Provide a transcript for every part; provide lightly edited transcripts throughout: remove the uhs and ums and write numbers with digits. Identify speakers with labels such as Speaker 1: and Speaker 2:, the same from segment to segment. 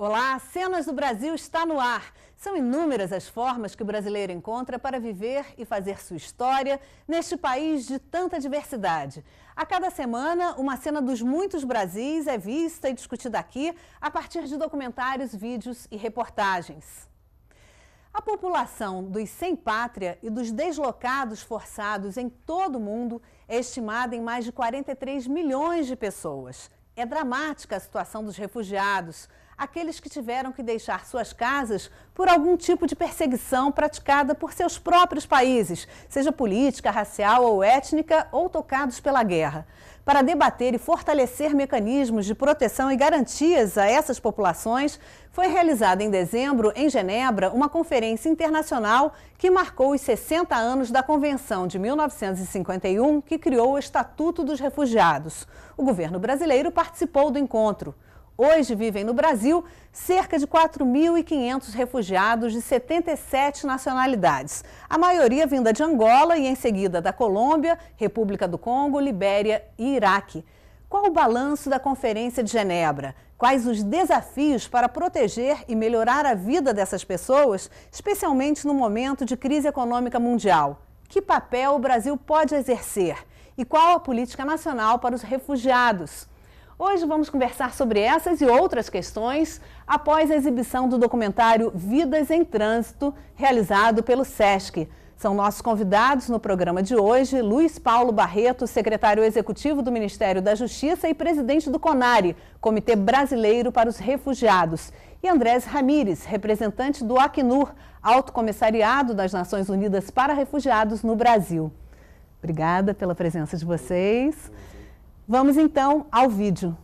Speaker 1: Olá, Cenas do Brasil está no ar. São inúmeras as formas que o brasileiro encontra para viver e fazer sua história neste país de tanta diversidade. A cada semana, uma cena dos muitos Brasis é vista e discutida aqui a partir de documentários, vídeos e reportagens. A população dos sem pátria e dos deslocados forçados em todo o mundo é estimada em mais de 43 milhões de pessoas. É dramática a situação dos refugiados, aqueles que tiveram que deixar suas casas por algum tipo de perseguição praticada por seus próprios países, seja política, racial ou étnica, ou tocados pela guerra. Para debater e fortalecer mecanismos de proteção e garantias a essas populações, foi realizada em dezembro, em Genebra, uma conferência internacional que marcou os 60 anos da Convenção de 1951, que criou o Estatuto dos Refugiados. O governo brasileiro participou do encontro. Hoje vivem no Brasil cerca de 4.500 refugiados de 77 nacionalidades, a maioria vinda de Angola e em seguida da Colômbia, República do Congo, Libéria e Iraque. Qual o balanço da Conferência de Genebra? Quais os desafios para proteger e melhorar a vida dessas pessoas, especialmente no momento de crise econômica mundial? Que papel o Brasil pode exercer? E qual a política nacional para os refugiados? Hoje vamos conversar sobre essas e outras questões após a exibição do documentário Vidas em Trânsito, realizado pelo SESC. São nossos convidados no programa de hoje, Luiz Paulo Barreto, secretário executivo do Ministério da Justiça e presidente do CONARE, Comitê Brasileiro para os Refugiados, e Andrés Ramírez, representante do Acnur, Alto Comissariado das Nações Unidas para Refugiados no Brasil. Obrigada pela presença de vocês. Vamos então ao vídeo.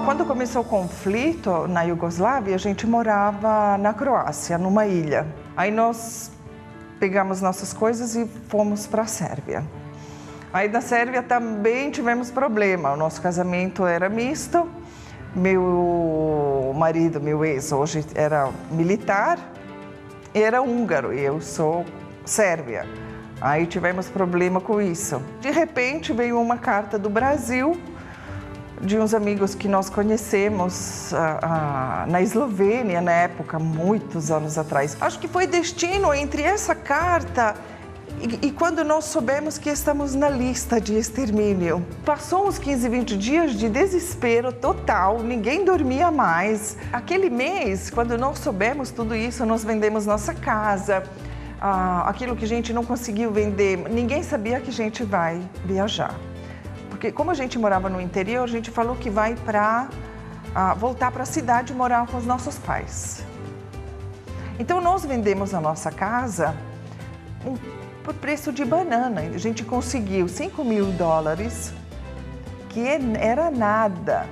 Speaker 2: Quando começou o conflito na Iugoslávia, a gente morava na Croácia, numa ilha. Aí nós pegamos nossas coisas e fomos para a Sérvia. Aí na Sérvia também tivemos problema, o nosso casamento era misto, meu marido, meu ex, hoje era militar, era húngaro e eu sou sérvia. Aí tivemos problema com isso. De repente veio uma carta do Brasil, de uns amigos que nós conhecemos na Eslovênia, na época, muitos anos atrás. Acho que foi destino entre essa carta e quando nós soubemos que estamos na lista de extermínio. Passou uns 15, 20 dias de desespero total, ninguém dormia mais. Aquele mês, quando nós soubemos tudo isso, nós vendemos nossa casa, aquilo que a gente não conseguiu vender, ninguém sabia que a gente vai viajar. Porque como a gente morava no interior, a gente falou que vai voltar para a cidade e morar com os nossos pais. Então nós vendemos a nossa casa por preço de banana. A gente conseguiu $5.000, que era nada,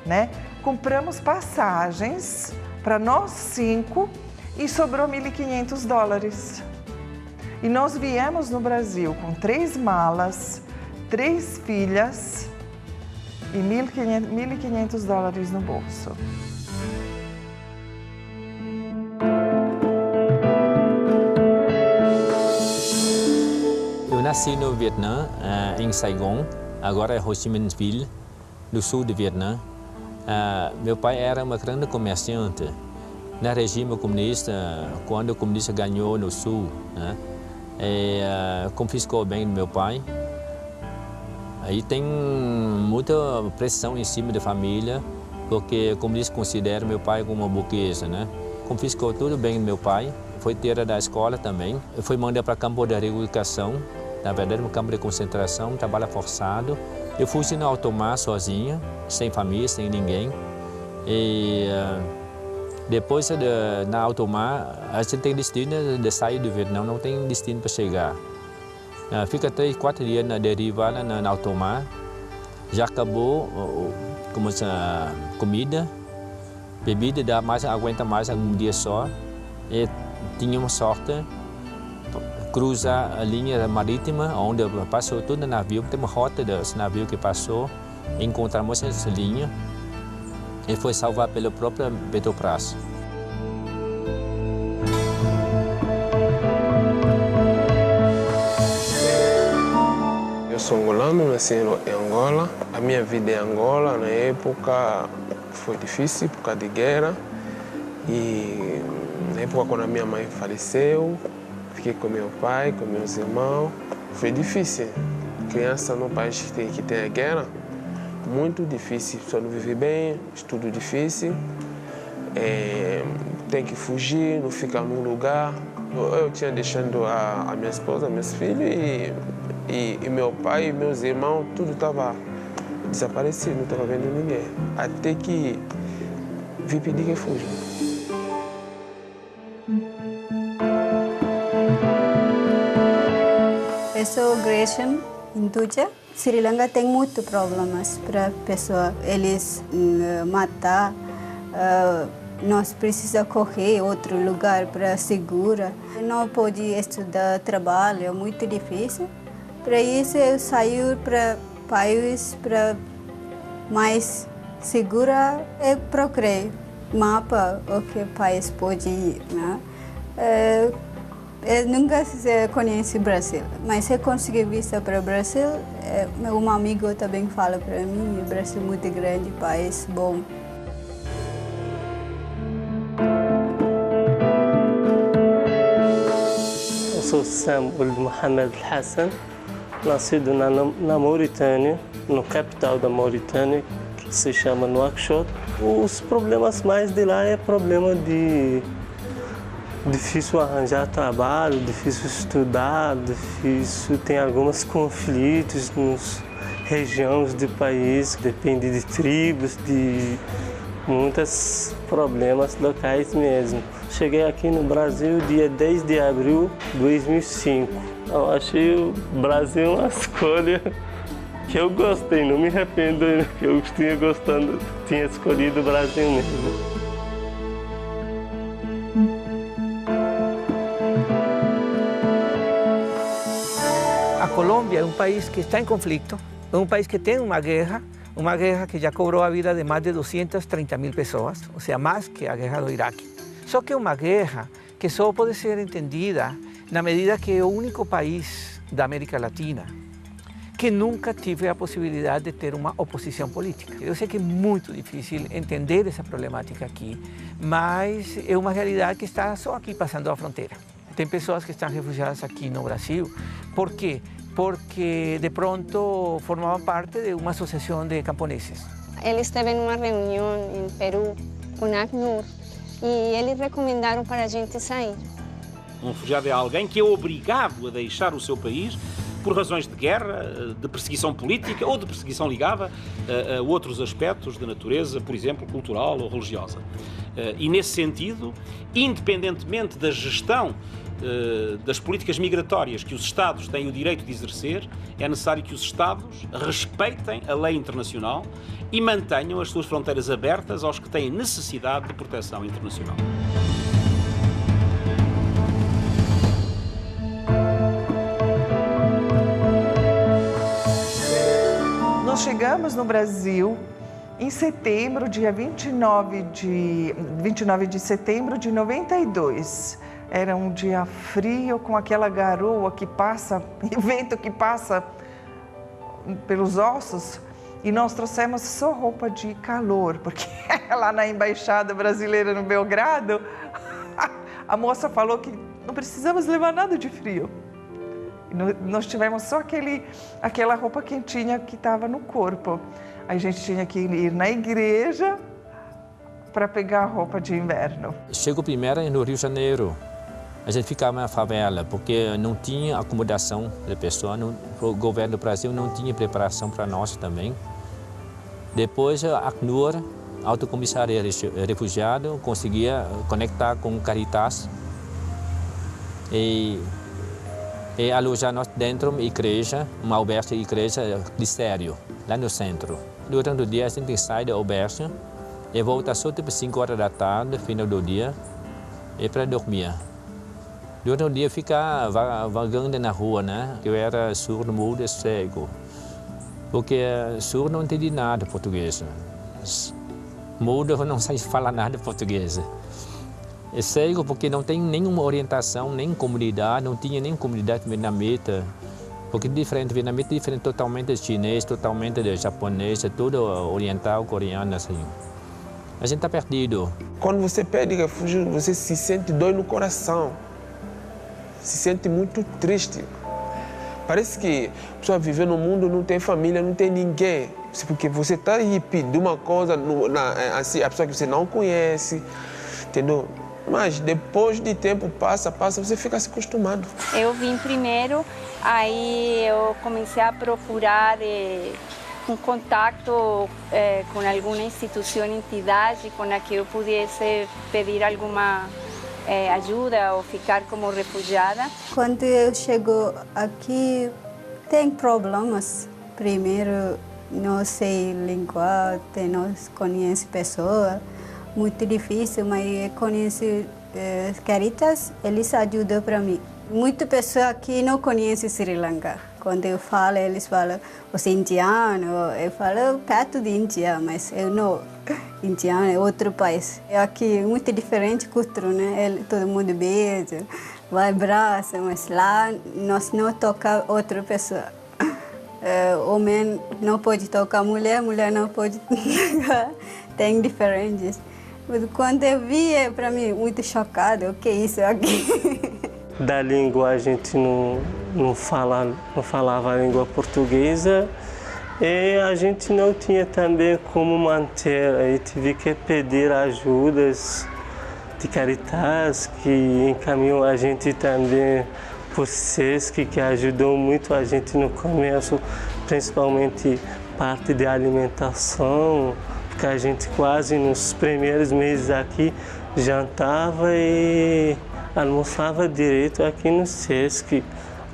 Speaker 2: né? Compramos passagens para nós 5 e sobrou $1.500. E nós viemos no Brasil com 3 malas, 3 filhas e $1.500 no bolso.
Speaker 3: Eu nasci no Vietnã, em Saigon, agora é Ho Chi Minh Ville, no sul do Vietnã. Meu pai era uma grande comerciante. No regime comunista, quando o comunista ganhou no sul, né, confiscou bem do meu pai. Aí tem muita pressão em cima da família, porque como eles consideram meu pai como uma burguesa, né? Confiscou tudo bem do meu pai, foi tirar da escola também, foi mandado para campo de reeducação, na verdade um campo de concentração, trabalho forçado. Eu fugi na Altomar sozinha, sem família, sem ninguém. E depois na Altomar, a gente tem destino de sair do Vietnã, não tem destino para chegar. Fica 3, 4 dias na deriva lá na Altomar, já acabou como a comida, bebida, aguenta mais um dia só. E tinha uma sorte, cruzar a linha marítima, onde passou todo o navio, tem uma rota desse navio que passou, encontramos essa linha e foi salvado pela própria Petrobras.
Speaker 4: Eu sou angolano, nasci em Angola. A minha vida em Angola, na época, foi difícil por causa de guerra. E na época, quando a minha mãe faleceu, fiquei com meu pai, com meus irmãos. Foi difícil. Criança num país que tem a guerra, muito difícil. Só não vive bem, estudo difícil. Tem que fugir, não ficar num lugar. Eu tinha deixado a minha esposa, meus filhos e meu pai e meus irmãos, tudo estava desaparecido, não estava vendo ninguém. Até que vim pedir refúgio.
Speaker 5: Eu sou Gresham Induja. Sri Lanka tem muitos problemas para pessoa. Eles matar. Nós precisamos correr outro lugar para segura. Não pode estudar, trabalho, é muito difícil. Para isso eu saí para país para mais segura e procurei mapa o que o país pode ir, né? Eu nunca conheci o Brasil, mas eu consegui vista para o Brasil. Meu amigo também fala para mim, o Brasil é muito grande, país bom.
Speaker 6: Eu sou Sam Ould Mohamed Hassan, nascido na Mauritânia, no capital da Mauritânia, que se chama Nouakchott. Os problemas mais de lá é problema de difícil arranjar trabalho, difícil estudar, tem alguns conflitos nas regiões do país, depende de tribos, de muitos problemas locais mesmo. Cheguei aqui no Brasil dia 10 de abril de 2005. Eu achei o Brasil uma escolha que eu gostei, não me arrependo, que eu tinha escolhido o Brasil mesmo.
Speaker 7: A Colômbia é um país que está em conflito, é um país que tem uma guerra que já cobrou a vida de mais de 230.000 pessoas, ou seja, mais que a guerra do Iraque. Só que é uma guerra que só pode ser entendida na medida que é o único país da América Latina que nunca tive a possibilidade de ter uma oposição política. Eu sei que é muito difícil entender essa problemática aqui, mas é uma realidade que está só aqui passando a fronteira. Tem pessoas que estão refugiadas aqui no Brasil. Por quê? Porque de pronto formavam parte de uma associação de camponeses.
Speaker 8: Ele esteve em uma reunião em Peru com a Acnur e eles recomendaram para a gente sair.
Speaker 9: Um refugiado é alguém que é obrigado a deixar o seu país por razões de guerra, de perseguição política ou de perseguição ligada a outros aspectos de natureza, por exemplo, cultural ou religiosa. E nesse sentido, independentemente da gestão das políticas migratórias que os Estados têm o direito de exercer, é necessário que os Estados respeitem a lei internacional e mantenham as suas fronteiras abertas aos que têm necessidade de proteção internacional.
Speaker 2: Nós chegamos no Brasil em setembro, dia 29 de setembro de 92. Era um dia frio, com aquela garoa que passa, vento que passa pelos ossos. E nós trouxemos só roupa de calor, porque lá na Embaixada Brasileira no Belgrado, a moça falou que não precisamos levar nada de frio. Nós tivemos só aquela roupa quentinha que estava no corpo. A gente tinha que ir na igreja para pegar a roupa de inverno.
Speaker 3: Chegou primeiro no Rio de Janeiro. A gente ficava na favela, porque não tinha acomodação da pessoa, o governo do Brasil não tinha preparação para nós também. Depois, a Acnur, Alto Comissário Refugiado, conseguia conectar com Caritas e alojar nós dentro da igreja, uma albergue igreja Cristério, lá no centro. Durante o dia, a gente sai da albergue e volta só tipo 5 horas da tarde, final do dia, e para dormir. Durante o dia, ficar vagando na rua, né? Eu era surdo, mudo e cego. Porque surdo não entendi nada português. Mudo não sei falar nada português. É cego porque não tem nenhuma orientação, nem comunidade, não tinha nem comunidade vietnamita. Porque diferente, vietnamita é diferente totalmente de chinês, totalmente de japonês, é tudo oriental, coreano, assim. A gente está perdido.
Speaker 4: Quando você pede refúgio, você se sente dor no coração. Se sente muito triste. Parece que a pessoa vive no mundo, não tem família, não tem ninguém. Porque você está aí pedindo uma coisa, assim, a pessoa que você não conhece, entendeu? Mas depois de tempo passa, você fica se acostumado.
Speaker 8: Eu vim primeiro, aí eu comecei a procurar um contato com alguma instituição, entidade com a que eu pudesse pedir alguma ajuda ou ficar como refugiada.
Speaker 5: Quando eu chego aqui, tem problemas. Primeiro, não sei língua, não conheço pessoas. Muito difícil, mas eu conheço Caritas, eles ajudam para mim. Muitas pessoas aqui não conhecem Sri Lanka. Quando eu falo, eles falam os indianos, eu falo perto de Índia, mas eu não. Indiano é outro país. Aqui é muito diferente cultura, né? Todo mundo beija, vai abraça, mas lá nós não tocamos outra pessoa. Homem não pode tocar mulher, mulher não pode tocar. Tem diferenças. Quando eu vi, para mim, muito chocado, o que é isso aqui?
Speaker 6: Da língua a gente não falava a língua portuguesa e a gente não tinha também como manter. Aí tive que pedir ajudas de Caritas, que encaminhou a gente também por SESC, que ajudou muito a gente no começo, principalmente parte de alimentação, porque a gente quase nos primeiros meses aqui jantava e almoçava direto aqui no SESC,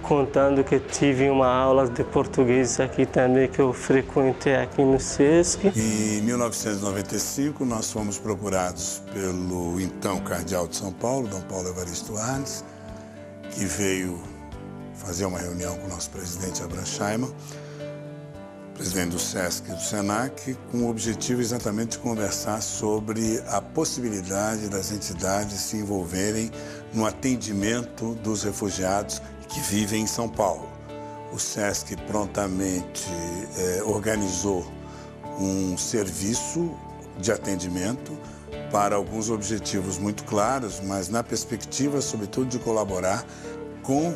Speaker 6: contando que tive uma aula de português aqui também que eu frequentei aqui no SESC.
Speaker 10: Em 1995 nós fomos procurados pelo então cardeal de São Paulo, Dom Paulo Evaristo Arnes, que veio fazer uma reunião com o nosso presidente Abraham Scheiman, presidente do SESC e do SENAC, com o objetivo exatamente de conversar sobre a possibilidade das entidades se envolverem no atendimento dos refugiados que vivem em São Paulo. O SESC prontamente organizou um serviço de atendimento para alguns objetivos muito claros, mas na perspectiva, sobretudo, de colaborar com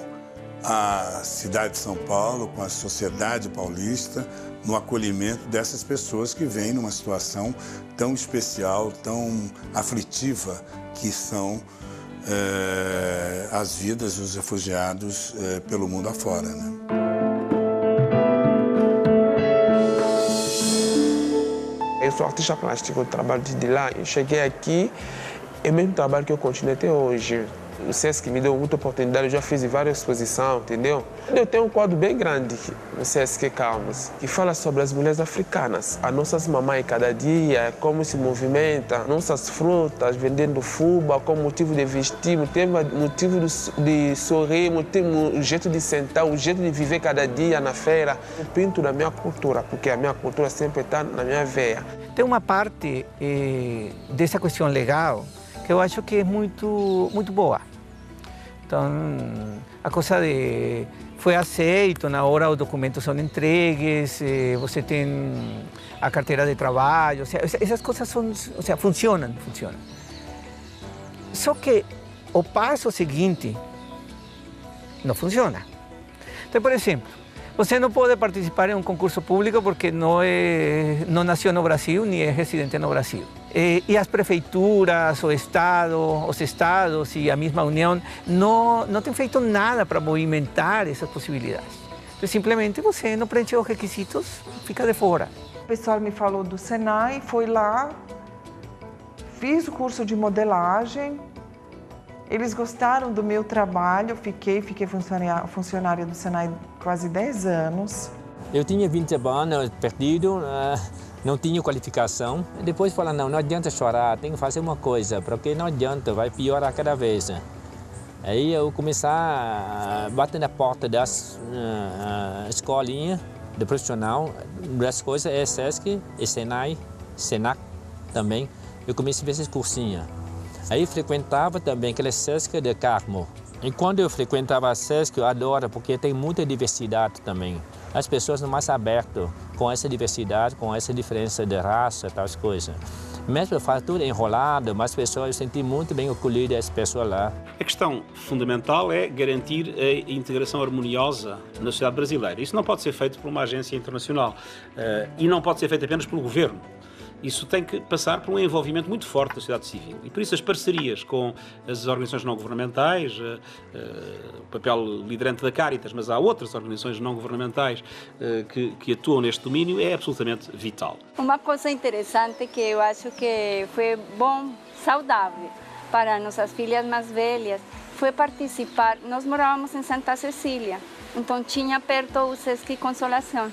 Speaker 10: a cidade de São Paulo, com a sociedade paulista, no acolhimento dessas pessoas que vêm numa situação tão especial, tão aflitiva, que são as vidas dos refugiados pelo mundo afora, né?
Speaker 4: Eu sou artista plástico, eu trabalho de lá. Eu cheguei aqui, é o mesmo trabalho que eu continuo até hoje. O SESC me deu muita oportunidade, eu já fiz várias exposições, entendeu? Eu tenho um quadro bem grande no SESC Calmas, que fala sobre as mulheres africanas, as nossas mamães cada dia, como se movimenta, nossas frutas, vendendo fubá, como motivo de vestir, motivo de sorrir, o jeito de sentar, o jeito de viver cada dia na feira. Eu pinto da minha cultura, porque a minha cultura sempre está na minha veia.
Speaker 7: Tem uma parte dessa questão legal que eu acho que é muito boa. Então, a coisa de foi aceito, na hora os documentos são entregues, você tem a carteira de trabalho, essas coisas funcionam. Só que o passo seguinte não funciona. Então, por exemplo, você não pode participar em um concurso público porque não nasceu no Brasil, nem é residente no Brasil. E as prefeituras, os estados e a mesma União não têm feito nada para movimentar essas possibilidades. Então, simplesmente você não preencheu os requisitos, fica de fora.
Speaker 2: O pessoal me falou do Senai, fui lá, fiz o curso de modelagem, eles gostaram do meu trabalho, fiquei funcionária do Senai quase 10 anos.
Speaker 3: Eu tinha 20 anos perdido, não tinha qualificação. Depois falaram, não adianta chorar, tem que fazer uma coisa, porque não adianta, vai piorar cada vez. Aí eu comecei a bater na porta das escolinhas de profissional, das coisas é SESC, Senai, Senac também. Eu comecei a ver esses cursinhos. Aí frequentava também aquele SESC de Carmo. E quando eu frequentava a SESC, eu adoro, porque tem muita diversidade também. As pessoas são mais abertas com essa diversidade, com essa diferença de raça, tal coisas. Mesmo faz tudo enrolado, mas as pessoas, eu senti muito bem acolhido as pessoas lá.
Speaker 9: A questão fundamental é garantir a integração harmoniosa na sociedade brasileira. Isso não pode ser feito por uma agência internacional e não pode ser feito apenas pelo governo. Isso tem que passar por um envolvimento muito forte da sociedade civil. E por isso as parcerias com as organizações não governamentais, o papel liderante da Caritas, mas há outras organizações não governamentais que atuam neste domínio, é absolutamente vital.
Speaker 8: Uma coisa interessante que eu acho que foi bom, saudável para nossas filhas mais velhas, foi participar. Nós morávamos em Santa Cecília, então tinha perto o Sesc Consolação.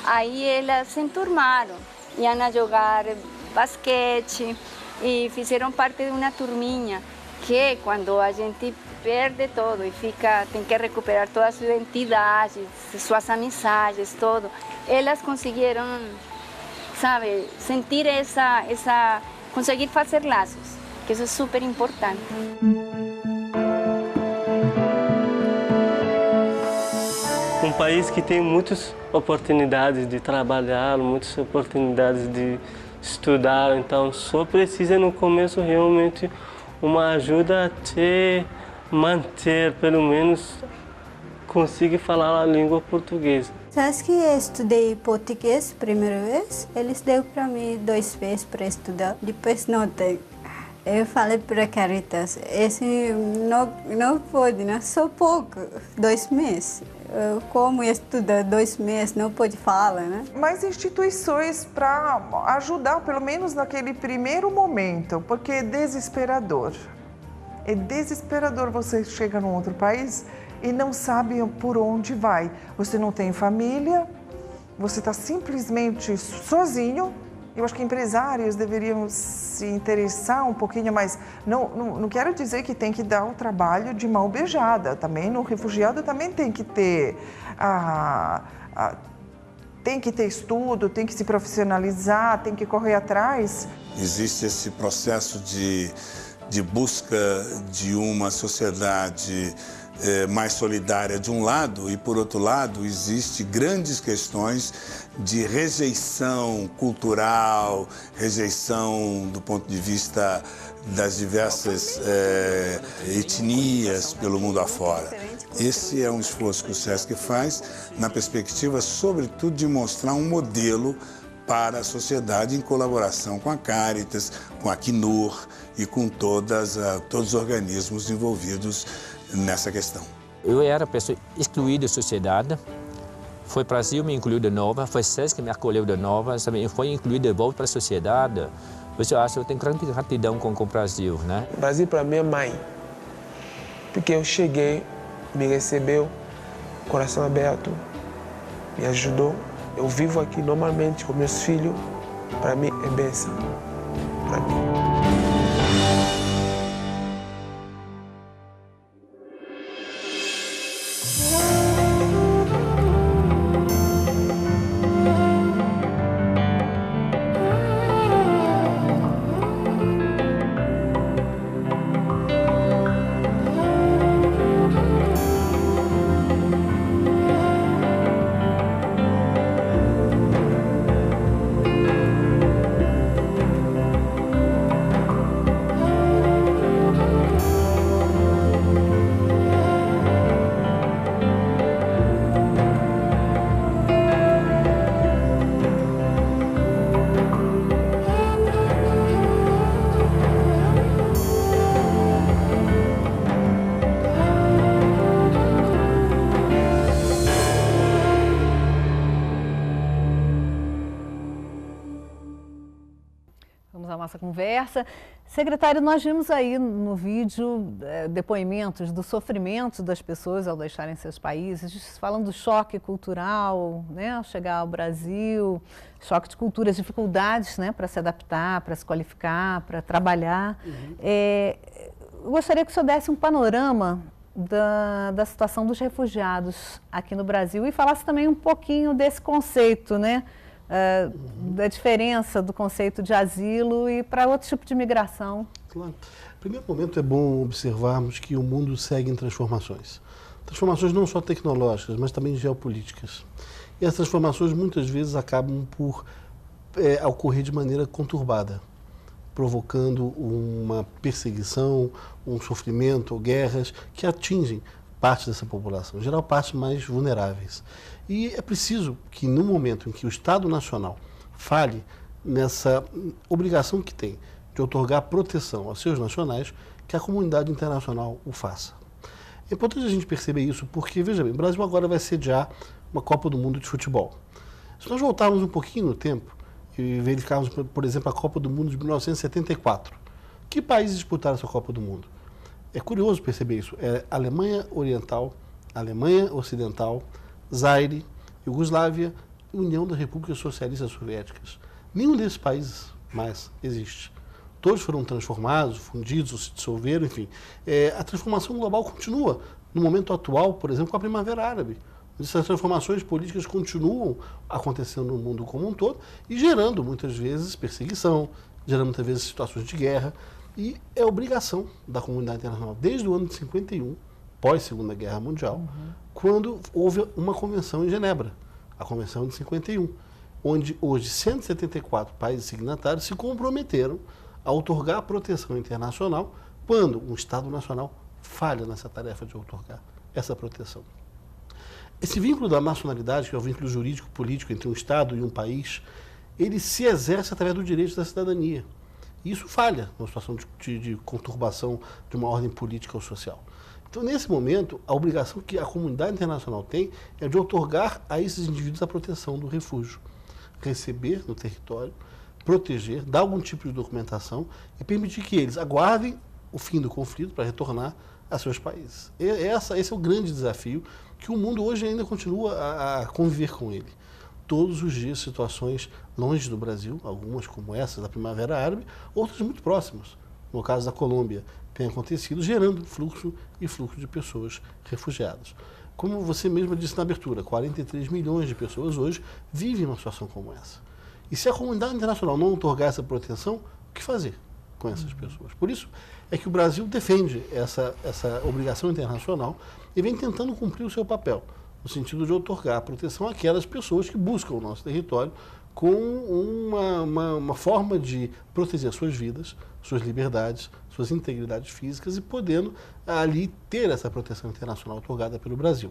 Speaker 8: Aí elas se enturmaram. Iam a jogar basquete e fizeram parte de uma turminha que quando a gente perde todo e tem que recuperar toda a sua identidade, suas amizades, tudo, elas conseguiram, sabe, sentir conseguir fazer laços, que isso é super importante.
Speaker 6: Um país que tem muitas oportunidades de trabalhar, muitas oportunidades de estudar, então só precisa no começo realmente uma ajuda a te manter, pelo menos conseguir falar a língua portuguesa.
Speaker 5: Sabe que eu estudei português a primeira vez? Eles deram para mim 2 meses para estudar, depois não tem. Eu falei para a Caritas, esse não pode, né? Só pouco, 2 meses. Como estudar 2 meses, não pode falar, né?
Speaker 2: Mais instituições para ajudar, pelo menos naquele primeiro momento, porque é desesperador. É desesperador você chegar num outro país e não sabe por onde vai. Você não tem família, você está simplesmente sozinho. Eu acho que empresários deveriam se interessar um pouquinho mais. Não quero dizer que tem que dar o trabalho de mão beijada. Também no refugiado também tem que ter estudo, tem que se profissionalizar, tem que correr atrás.
Speaker 10: Existe esse processo de busca de uma sociedade mais solidária de um lado e, por outro lado, existe grandes questões de rejeição cultural, rejeição do ponto de vista das diversas etnias pelo mundo afora. Esse é um esforço que o SESC faz na perspectiva, sobretudo, de mostrar um modelo para a sociedade em colaboração com a Caritas, com a Acnur e com todos os organismos envolvidos nessa questão.
Speaker 3: Eu era pessoa excluída da sociedade, foi Brasil me incluiu de novo, foi SESC que me acolheu de novo, sabe? Foi incluído de volta para a sociedade. Eu acho que eu tenho grande gratidão com o Brasil, né?
Speaker 4: O Brasil para mim é mãe, porque eu cheguei, me recebeu, coração aberto, me ajudou. Eu vivo aqui normalmente com meus filhos, para mim é bênção, para mim.
Speaker 1: nossa conversa. Secretário, nós vimos aí no vídeo depoimentos do sofrimento das pessoas ao deixarem seus países, falando do choque cultural, né, ao chegar ao Brasil, choque de culturas, dificuldades, né, para se adaptar, para se qualificar, para trabalhar. Eu gostaria que o senhor desse um panorama da situação dos refugiados aqui no Brasil e falasse também um pouquinho desse conceito, né? Da diferença do conceito de asilo e para outro tipo de migração.
Speaker 11: Claro. No primeiro momento é bom observarmos que o mundo segue em transformações. Transformações não só tecnológicas, mas também geopolíticas. E as transformações muitas vezes acabam por ocorrer de maneira conturbada, provocando uma perseguição, um sofrimento ou guerras que atingem parte dessa população, em geral partes mais vulneráveis. E é preciso que no momento em que o Estado Nacional falhe nessa obrigação que tem de outorgar proteção aos seus nacionais, que a comunidade internacional o faça. É importante a gente perceber isso porque, veja bem, o Brasil agora vai sediar uma Copa do Mundo de futebol. Se nós voltarmos um pouquinho no tempo e verificarmos, por exemplo, a Copa do Mundo de 1974, que países disputaram essa Copa do Mundo? É curioso perceber isso. É Alemanha Oriental, Alemanha Ocidental, Zaire, Iugoslávia e União das Repúblicas Socialistas Soviéticas. Nenhum desses países mais existe. Todos foram transformados, fundidos, ou se dissolveram, enfim. A transformação global continua. No momento atual, por exemplo, com a Primavera Árabe. Essas transformações políticas continuam acontecendo no mundo como um todo e gerando, muitas vezes, perseguição, gerando, muitas vezes, situações de guerra. E é obrigação da comunidade internacional, desde o ano de 51, pós-Segunda Guerra Mundial, quando houve uma convenção em Genebra, a Convenção de 51, onde hoje 174 países signatários se comprometeram a outorgar proteção internacional quando um Estado nacional falha nessa tarefa de outorgar essa proteção. Esse vínculo da nacionalidade, que é o vínculo jurídico-político entre um Estado e um país, ele se exerce através do direito da cidadania. E isso falha numa situação de conturbação de uma ordem política ou social. Então, nesse momento, a obrigação que a comunidade internacional tem é de outorgar a esses indivíduos a proteção do refúgio. Receber no território, proteger, dar algum tipo de documentação e permitir que eles aguardem o fim do conflito para retornar a seus países. Esse é o grande desafio que o mundo hoje ainda continua a conviver com ele. Todos os dias situações longe do Brasil, algumas como essa da Primavera Árabe, outras muito próximas. No caso da Colômbia, tem acontecido, gerando fluxo de pessoas refugiadas. Como você mesma disse na abertura, 43 milhões de pessoas hoje vivem numa situação como essa. E se a comunidade internacional não outorgar essa proteção, o que fazer com essas pessoas? Por isso é que o Brasil defende essa obrigação internacional e vem tentando cumprir o seu papel, no sentido de outorgar proteção àquelas pessoas que buscam o nosso território com uma forma de proteger suas vidas, suas liberdades, suas integridades físicas e podendo ali ter essa proteção internacional outorgada pelo Brasil.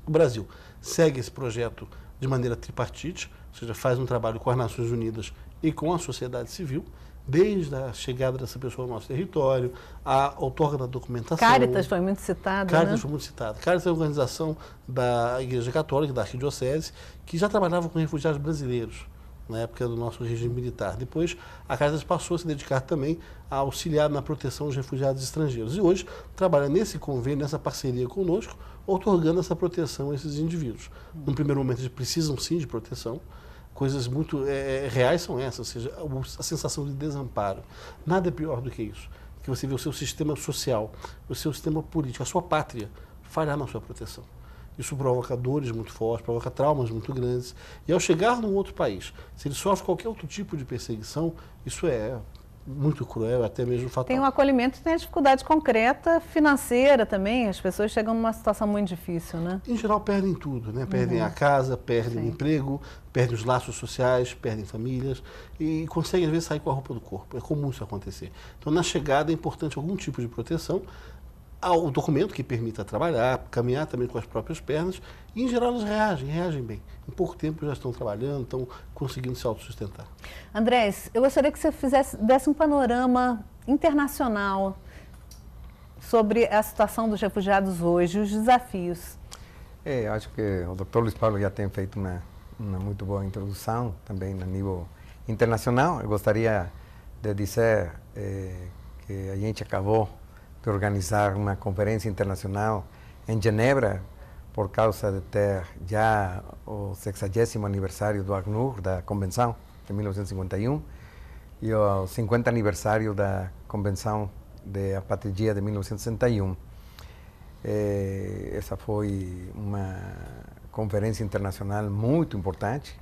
Speaker 11: O Brasil segue esse projeto de maneira tripartite, ou seja, faz um trabalho com as Nações Unidas e com a sociedade civil, desde a chegada dessa pessoa ao nosso território, a outorga da documentação.
Speaker 1: Cáritas foi muito citado,
Speaker 11: Cáritas foi muito citado. Cáritas é uma organização da Igreja Católica, da Arquidiocese, que já trabalhava com refugiados brasileiros, na época do nosso regime militar. Depois, a Cáritas passou a se dedicar também a auxiliar na proteção dos refugiados estrangeiros. E hoje trabalha nesse convênio, nessa parceria conosco, outorgando essa proteção a esses indivíduos. No primeiro momento, eles precisam sim de proteção. Coisas muito reais são essas, ou seja, a sensação de desamparo. Nada é pior do que isso. Que você vê o seu sistema social, o seu sistema político, a sua pátria falhar na sua proteção. Isso provoca dores muito fortes, provoca traumas muito grandes. E ao chegar num outro país, se ele sofre qualquer outro tipo de perseguição, isso é muito cruel, até mesmo fatal.
Speaker 1: Tem um acolhimento e tem a dificuldade concreta financeira também. As pessoas chegam numa situação muito difícil, né?
Speaker 11: Em geral, perdem tudo, né? Perdem a casa, perdem o emprego, perdem os laços sociais, perdem famílias e conseguem, às vezes, sair com a roupa do corpo. É comum isso acontecer. Então, na chegada, é importante algum tipo de proteção, o documento que permita trabalhar, caminhar também com as próprias pernas, e em geral eles reagem bem. Em pouco tempo já estão trabalhando, estão conseguindo se autossustentar.
Speaker 1: Andrés, eu gostaria que você desse um panorama internacional sobre a situação dos refugiados hoje, os desafios.
Speaker 12: Acho que o Dr. Luiz Paulo já tem feito uma muito boa introdução, também a nível internacional. Eu gostaria de dizer que a gente acabou de organizar uma conferência internacional em Genebra por causa de ter já o 60º aniversário do Acnur, da Convenção de 1951, e o 50º aniversário da Convenção de Apatridia de 1961. Essa foi uma conferência internacional muito importante.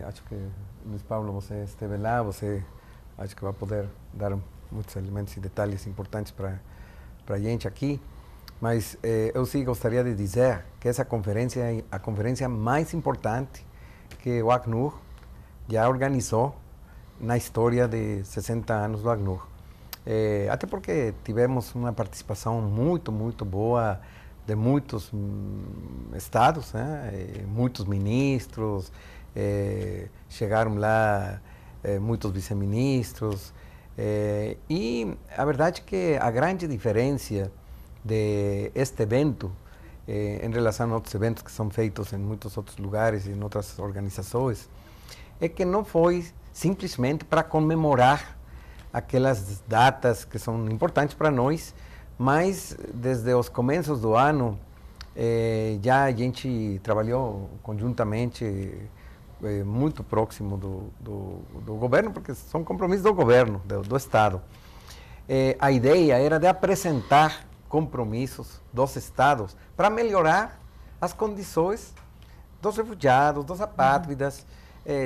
Speaker 12: Acho que, Luiz Paulo, você esteve lá, você acho que vai poder dar muitos elementos e detalhes importantes para a gente aqui. Mas eu sim gostaria de dizer que essa conferência é a conferência mais importante que o Acnur já organizou na história de 60 anos do Acnur. Até porque tivemos uma participação muito boa de muitos estados, né? Muitos ministros, chegaram lá muitos vice-ministros, e a verdade é que a grande diferença de este evento em relação a outros eventos que são feitos em muitos outros lugares e em outras organizações é que não foi simplesmente para comemorar aquelas datas que são importantes para nós, mas desde os começos do ano já a gente trabalhou conjuntamente muito próximo do governo, porque são compromissos do governo, do Estado. A ideia era de apresentar compromissos dos estados para melhorar as condições dos refugiados, dos apátridas,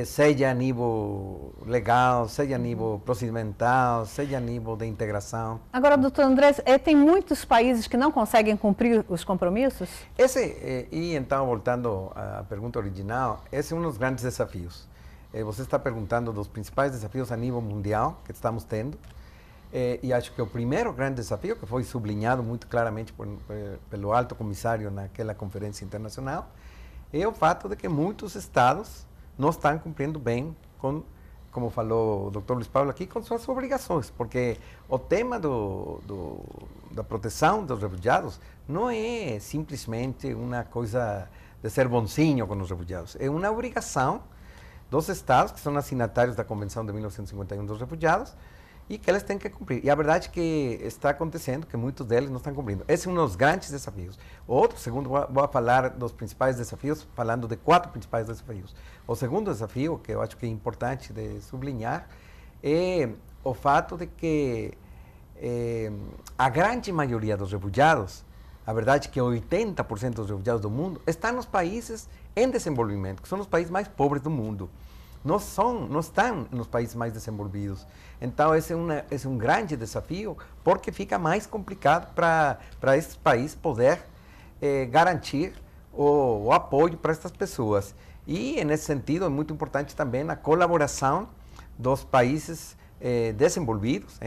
Speaker 12: seja a nível legal, seja a nível procedimental, seja a nível de integração.
Speaker 1: Agora, doutor André, tem muitos países que não conseguem cumprir os compromissos?
Speaker 12: E então, voltando à pergunta original, esse é um dos grandes desafios. Você está perguntando dos principais desafios a nível mundial que estamos tendo. E acho que o primeiro grande desafio, que foi sublinhado muito claramente pelo alto comissário naquela conferência internacional, é o fato de que muitos estados não estão cumprindo bem com, como falou o Dr. Luiz Paulo aqui, com suas obrigações, porque o tema da proteção dos refugiados não é simplesmente uma coisa de ser bonzinho com os refugiados, é uma obrigação dos estados, que são assinatários da Convenção de 1951 dos Refugiados, e que eles têm que cumprir. E a verdade é que está acontecendo que muitos deles não estão cumprindo. Esse é um dos grandes desafios. Outro, segundo, vou falar dos principais desafios, falando de 4 principais desafios. O segundo desafio, que eu acho que é importante de sublinhar, é o fato de que a grande maioria dos refugiados, a verdade é que 80% dos refugiados do mundo estão nos países em desenvolvimento, que são os países mais pobres do mundo. Não estão nos países mais desenvolvidos. Então, esse é um grande desafio, porque fica mais complicado para esses países poder garantir o apoio para essas pessoas. E, nesse sentido, é muito importante também a colaboração dos países desenvolvidos,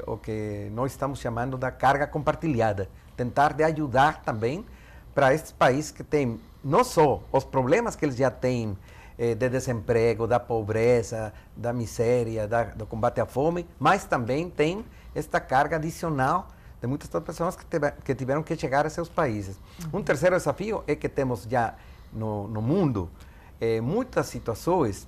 Speaker 12: o que nós estamos chamando da carga compartilhada. Tentar de ajudar também para esses países que têm não só os problemas que eles já têm, de desemprego, da pobreza, da miséria, do combate à fome, mas também tem esta carga adicional de muitas pessoas que tiveram que chegar a seus países. Um terceiro desafio é que temos já no mundo muitas situações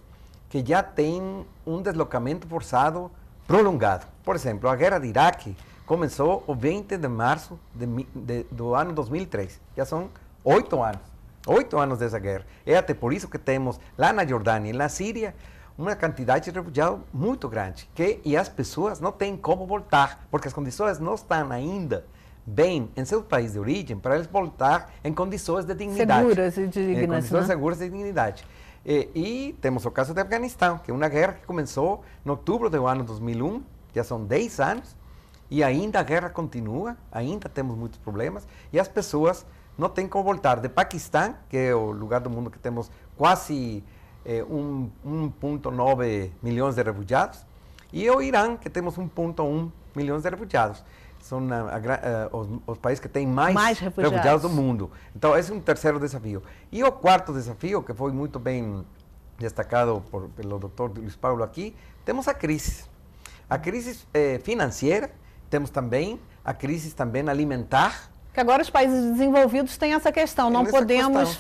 Speaker 12: que já têm um deslocamento forçado prolongado. Por exemplo, a guerra de Iraque começou o 20 de março do ano 2003. Já são 8 anos. 8 anos dessa guerra. É até por isso que temos lá na Jordânia e na Síria uma quantidade de refugiados muito grande. E as pessoas não têm como voltar, porque as condições não estão ainda bem em seu país de origem para eles voltar em condições de dignidade.
Speaker 1: Seguras e dignas,
Speaker 12: condições seguras e dignidade. E temos o caso de Afeganistão, que é uma guerra que começou em outubro do ano 2001, já são 10 anos, e ainda a guerra continua, ainda temos muitos problemas, e as pessoas não tem como voltar. De Paquistão, que é o lugar do mundo que temos quase 1,9 milhões de refugiados, e o Irã, que temos 1,1 milhões de refugiados. São os países que têm mais refugiados do mundo. Então, esse é um terceiro desafio. E o quarto desafio, que foi muito bem destacado pelo Dr. Luiz Paulo aqui, temos a crise. A crise financeira, temos também a crise também alimentar.
Speaker 1: Que agora os países desenvolvidos têm essa questão, não podemos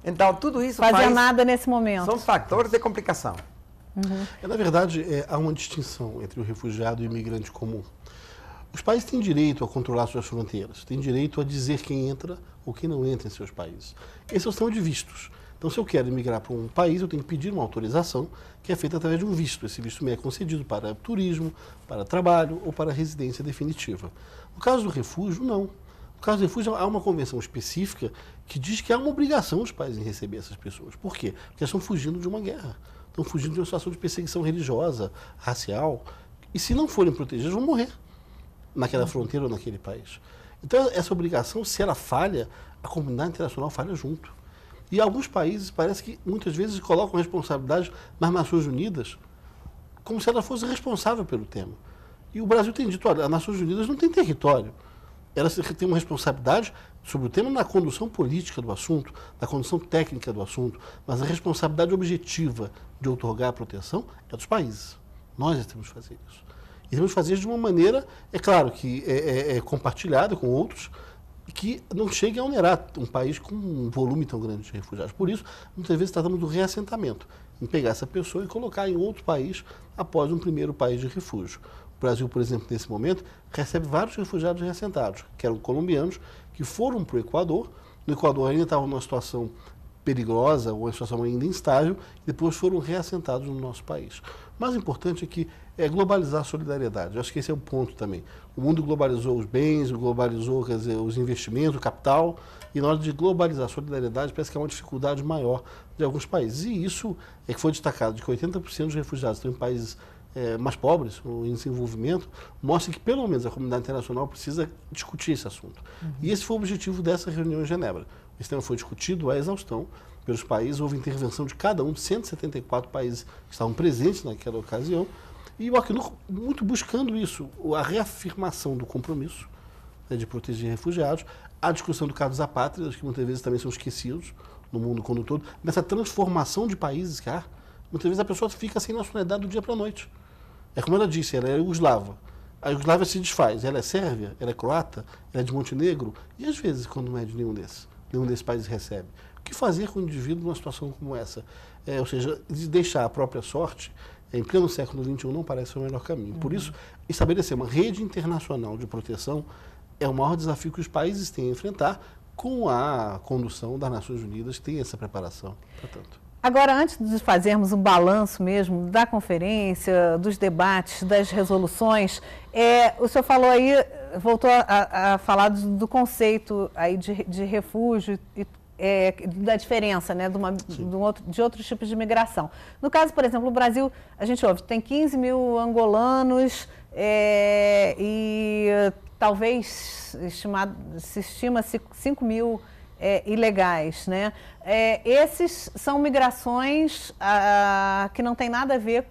Speaker 12: então, tudo isso
Speaker 1: fazer nada nesse momento.
Speaker 12: São fatores de complicação.
Speaker 11: Na verdade, há uma distinção entre o refugiado e o imigrante comum. Os países têm direito a controlar suas fronteiras, têm direito a dizer quem entra ou quem não entra em seus países. Esse é o sistema de vistos. Então, se eu quero emigrar para um país, eu tenho que pedir uma autorização que é feita através de um visto. Esse visto me é concedido para turismo, para trabalho ou para residência definitiva. No caso do refúgio, não. No caso do refúgio, há uma convenção específica que diz que há uma obrigação dos países em receber essas pessoas. Por quê? Porque elas estão fugindo de uma guerra, estão fugindo de uma situação de perseguição religiosa, racial, e se não forem protegidas, vão morrer naquela fronteira ou naquele país. Então, essa obrigação, se ela falha, a comunidade internacional falha junto. E alguns países, parece que muitas vezes colocam responsabilidade nas Nações Unidas como se ela fosse responsável pelo tema. E o Brasil tem dito, olha, as Nações Unidas não tem território. Elas têm uma responsabilidade sobre o tema na condução política do assunto, na condução técnica do assunto, mas a responsabilidade objetiva de outorgar a proteção é dos países. Nós temos que fazer isso. E temos que fazer isso de uma maneira, é claro, que é compartilhada com outros, que não chegue a onerar um país com um volume tão grande de refugiados. Por isso, muitas vezes tratamos do reassentamento, em pegar essa pessoa e colocar em outro país após um primeiro país de refúgio. O Brasil, por exemplo, nesse momento, recebe vários refugiados reassentados, que eram colombianos, que foram para o Equador. No Equador ainda estavam numa situação perigosa, ou uma situação ainda instável, e depois foram reassentados no nosso país. O mais importante é que globalizar a solidariedade. Eu acho que esse é o ponto também. O mundo globalizou os bens, globalizou, quer dizer, os investimentos, o capital, e na hora de globalizar a solidariedade parece que é uma dificuldade maior de alguns países. E isso é que foi destacado, de que 80% dos refugiados estão em países mais pobres, ou em desenvolvimento, mostra que pelo menos a comunidade internacional precisa discutir esse assunto. E esse foi o objetivo dessa reunião em Genebra. Esse tema foi discutido à exaustão pelos países, houve intervenção de cada um, de 174 países que estavam presentes naquela ocasião, e o Acnur muito buscando isso, a reafirmação do compromisso de proteger refugiados, a discussão do caso dos apátridas, que muitas vezes também são esquecidos no mundo como um todo, nessa transformação de países que há. Muitas vezes a pessoa fica sem nacionalidade do dia para a noite. É como ela disse, ela é iugoslava. A Iugoslávia se desfaz, ela é sérvia, ela é croata, ela é de Montenegro, e às vezes, quando não é de nenhum desses países recebe. O que fazer com o indivíduo numa situação como essa? Ou seja, de deixar a própria sorte, em pleno século XXI, não parece ser o melhor caminho. Por isso, estabelecer uma rede internacional de proteção é o maior desafio que os países têm a enfrentar, com a condução das Nações Unidas, que tem essa preparação para tanto.
Speaker 1: Agora, antes de fazermos um balanço mesmo da conferência, dos debates, das resoluções, o senhor falou aí, voltou a falar do conceito aí de refúgio e da diferença, né, de outros tipos de imigração. No caso, por exemplo, o Brasil, a gente ouve, tem 15 mil angolanos e talvez se estima 5 mil ilegais, né? Esses são migrações que não tem nada a ver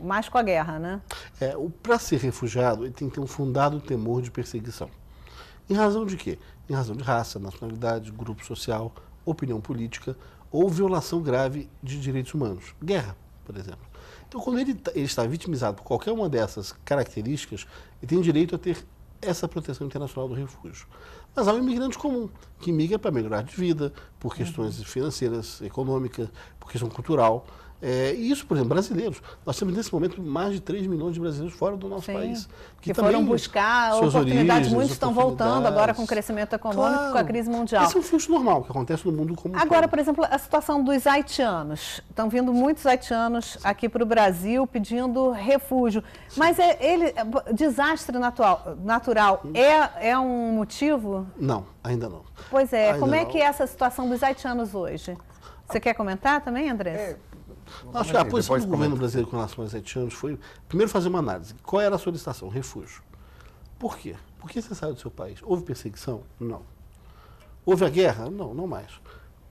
Speaker 1: mais com a guerra, né?
Speaker 11: Para ser refugiado, ele tem que ter um fundado temor de perseguição. Em razão de quê? Em razão de raça, nacionalidade, grupo social, opinião política ou violação grave de direitos humanos. Guerra, por exemplo. Então, quando ele está vitimizado por qualquer uma dessas características, ele tem direito a ter essa proteção internacional do refúgio. Mas há um imigrante comum, que migra para melhorar de vida, por questões financeiras, econômicas, por questão cultural. E isso, por exemplo, brasileiros. Nós temos, nesse momento, mais de 3 milhões de brasileiros fora do nosso país.
Speaker 1: Que foram buscar oportunidades, muitos estão voltando agora com o crescimento econômico, com a crise mundial.
Speaker 11: Esse é um fluxo normal que acontece no mundo como um todo.
Speaker 1: Agora, por exemplo, a situação dos haitianos. Estão vindo muitos haitianos aqui para o Brasil pedindo refúgio. Mas desastre natural é um motivo?
Speaker 11: Não, ainda não.
Speaker 1: Pois como é que é essa situação dos haitianos hoje? Você quer comentar também, André?
Speaker 11: Acho que a posição do governo brasileiro com relação aos haitianos foi, primeiro, fazer uma análise. Qual era a solicitação? Refúgio. Por quê? Por que você saiu do seu país? Houve perseguição? Não. Houve a guerra? Não, não mais.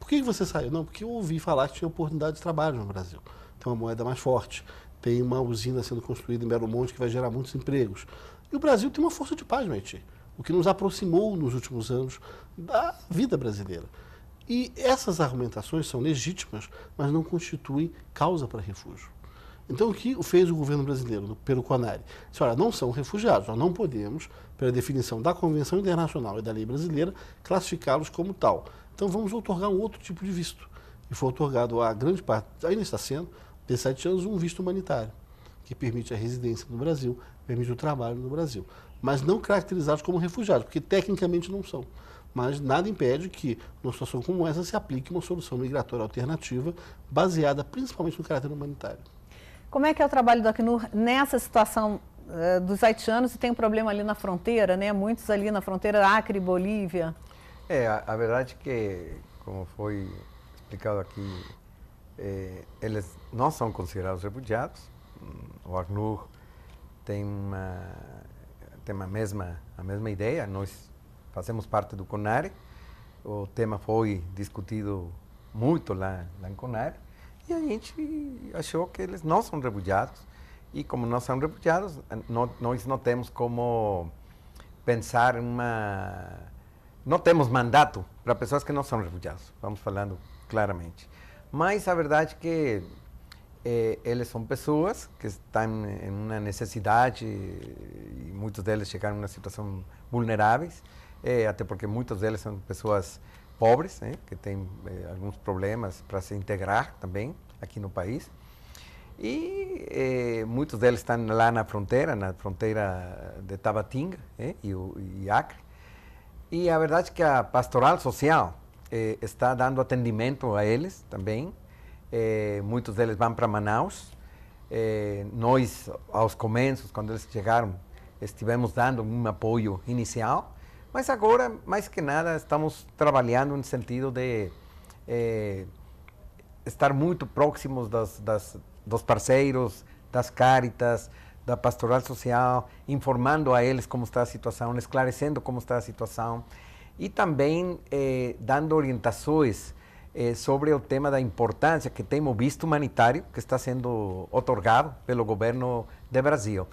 Speaker 11: Por que você saiu? Não, porque eu ouvi falar que tinha oportunidade de trabalho no Brasil. Tem uma moeda mais forte, tem uma usina sendo construída em Belo Monte que vai gerar muitos empregos. E o Brasil tem uma força de paz no Haiti, o que nos aproximou nos últimos anos da vida brasileira. E essas argumentações são legítimas, mas não constituem causa para refúgio. Então, o que fez o governo brasileiro, pelo CONARE? Disse, olha, não são refugiados, nós não podemos, pela definição da Convenção Internacional e da lei brasileira, classificá-los como tal. Então, vamos outorgar um outro tipo de visto. E foi outorgado a grande parte, ainda está sendo, desses haitianos um visto humanitário, que permite a residência no Brasil, permite o trabalho no Brasil, mas não caracterizados como refugiados, porque tecnicamente não são. Mas nada impede que, numa situação como essa, se aplique uma solução migratória alternativa, baseada principalmente no caráter humanitário.
Speaker 1: Como é que é o trabalho do Acnur nessa situação dos haitianos? E tem um problema ali na fronteira, né? Muitos ali na fronteira Acre e Bolívia.
Speaker 12: A verdade é que, como foi explicado aqui, eles não são considerados refugiados. O Acnur tem a mesma ideia. Nós fazemos parte do CONARE. O tema foi discutido muito lá em CONARE. E a gente achou que eles não são refugiados. E como não são refugiados, nós não temos como pensar não temos mandato para pessoas que não são refugiados. Vamos falando claramente. Mas a verdade é que eles são pessoas que estão em uma necessidade e muitos deles chegaram em uma situação vulneráveis, até porque muitos deles são pessoas pobres, que têm alguns problemas para se integrar também aqui no país. E muitos deles estão lá na fronteira de Tabatinga e Acre. E a verdade é que a pastoral social está dando atendimento a eles também. Muitos deles vão para Manaus. Nós, aos começos, quando eles chegaram, estivemos dando um apoio inicial. Mas agora, mais que nada, estamos trabalhando no sentido de estar muito próximos dos parceiros, das Cáritas, da pastoral social, informando a eles como está a situação, esclarecendo como está a situação e também dando orientações sobre o tema da importância que tem o visto humanitário que está sendo otorgado pelo governo do Brasil.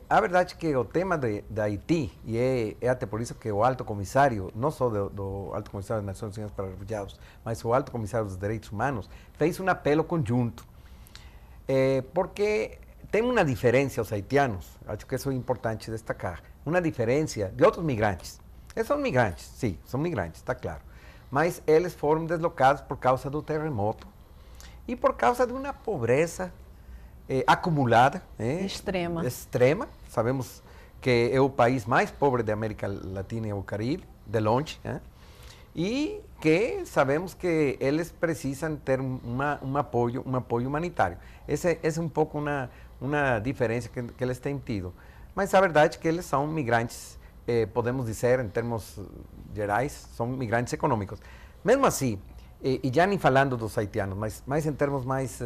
Speaker 12: A verdade é que o tema da Haiti, e é até por isso que o Alto Comissário, não só do Alto Comissário das Nações Unidas para Refugiados, mas o Alto Comissário dos Direitos Humanos, fez um apelo conjunto. Porque tem uma diferença os haitianos, acho que isso é importante destacar, uma diferença de outros migrantes. Eles são migrantes, sim, são migrantes, está claro. Mas eles foram deslocados por causa do terremoto e por causa de uma pobreza acumulada. Extrema. Sabemos que é o país mais pobre da América Latina e o Caribe, de longe. E que sabemos que eles precisam ter um apoio humanitário. Essa é um pouco uma diferença que eles têm tido. Mas a verdade é que eles são migrantes, podemos dizer, em termos gerais, são migrantes econômicos. Mesmo assim, e já nem falando dos haitianos, mas em termos mais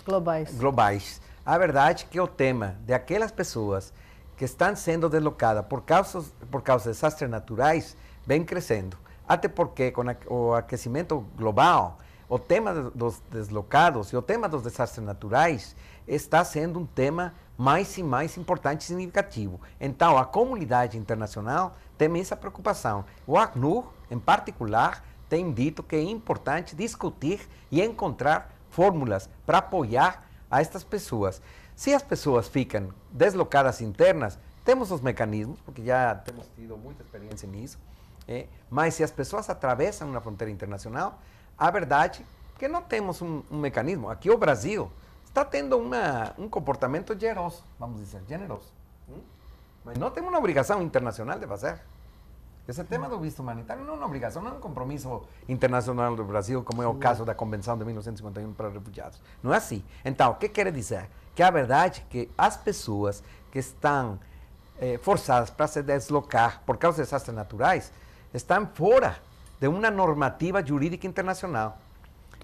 Speaker 12: globais, a verdade é que o tema de aquelas pessoas que estão sendo deslocadas por causa de desastres naturais vem crescendo. Até porque com o aquecimento global, o tema dos deslocados e o tema dos desastres naturais está sendo um tema mais e mais importante e significativo. Então, a comunidade internacional tem essa preocupação. O Acnur, em particular, tem dito que é importante discutir e encontrar fórmulas para apoiar a estas pessoas. Se as pessoas ficam deslocadas internas, temos os mecanismos, porque já temos tido muita experiência nisso. Mas se as pessoas atravessam uma fronteira internacional, a verdade é que não temos um mecanismo. Aqui o Brasil está tendo um comportamento generoso, vamos dizer, generoso. Mas não temos uma obrigação internacional de fazer. Esse tema do visto humanitário não é uma obrigação, não é um compromisso internacional do Brasil, como é o caso da Convenção de 1951 para refugiados. Não é assim. Então, o que quer dizer? Que a verdade é que as pessoas que estão forçadas para se deslocar por causa de desastres naturais estão fora de uma normativa jurídica internacional.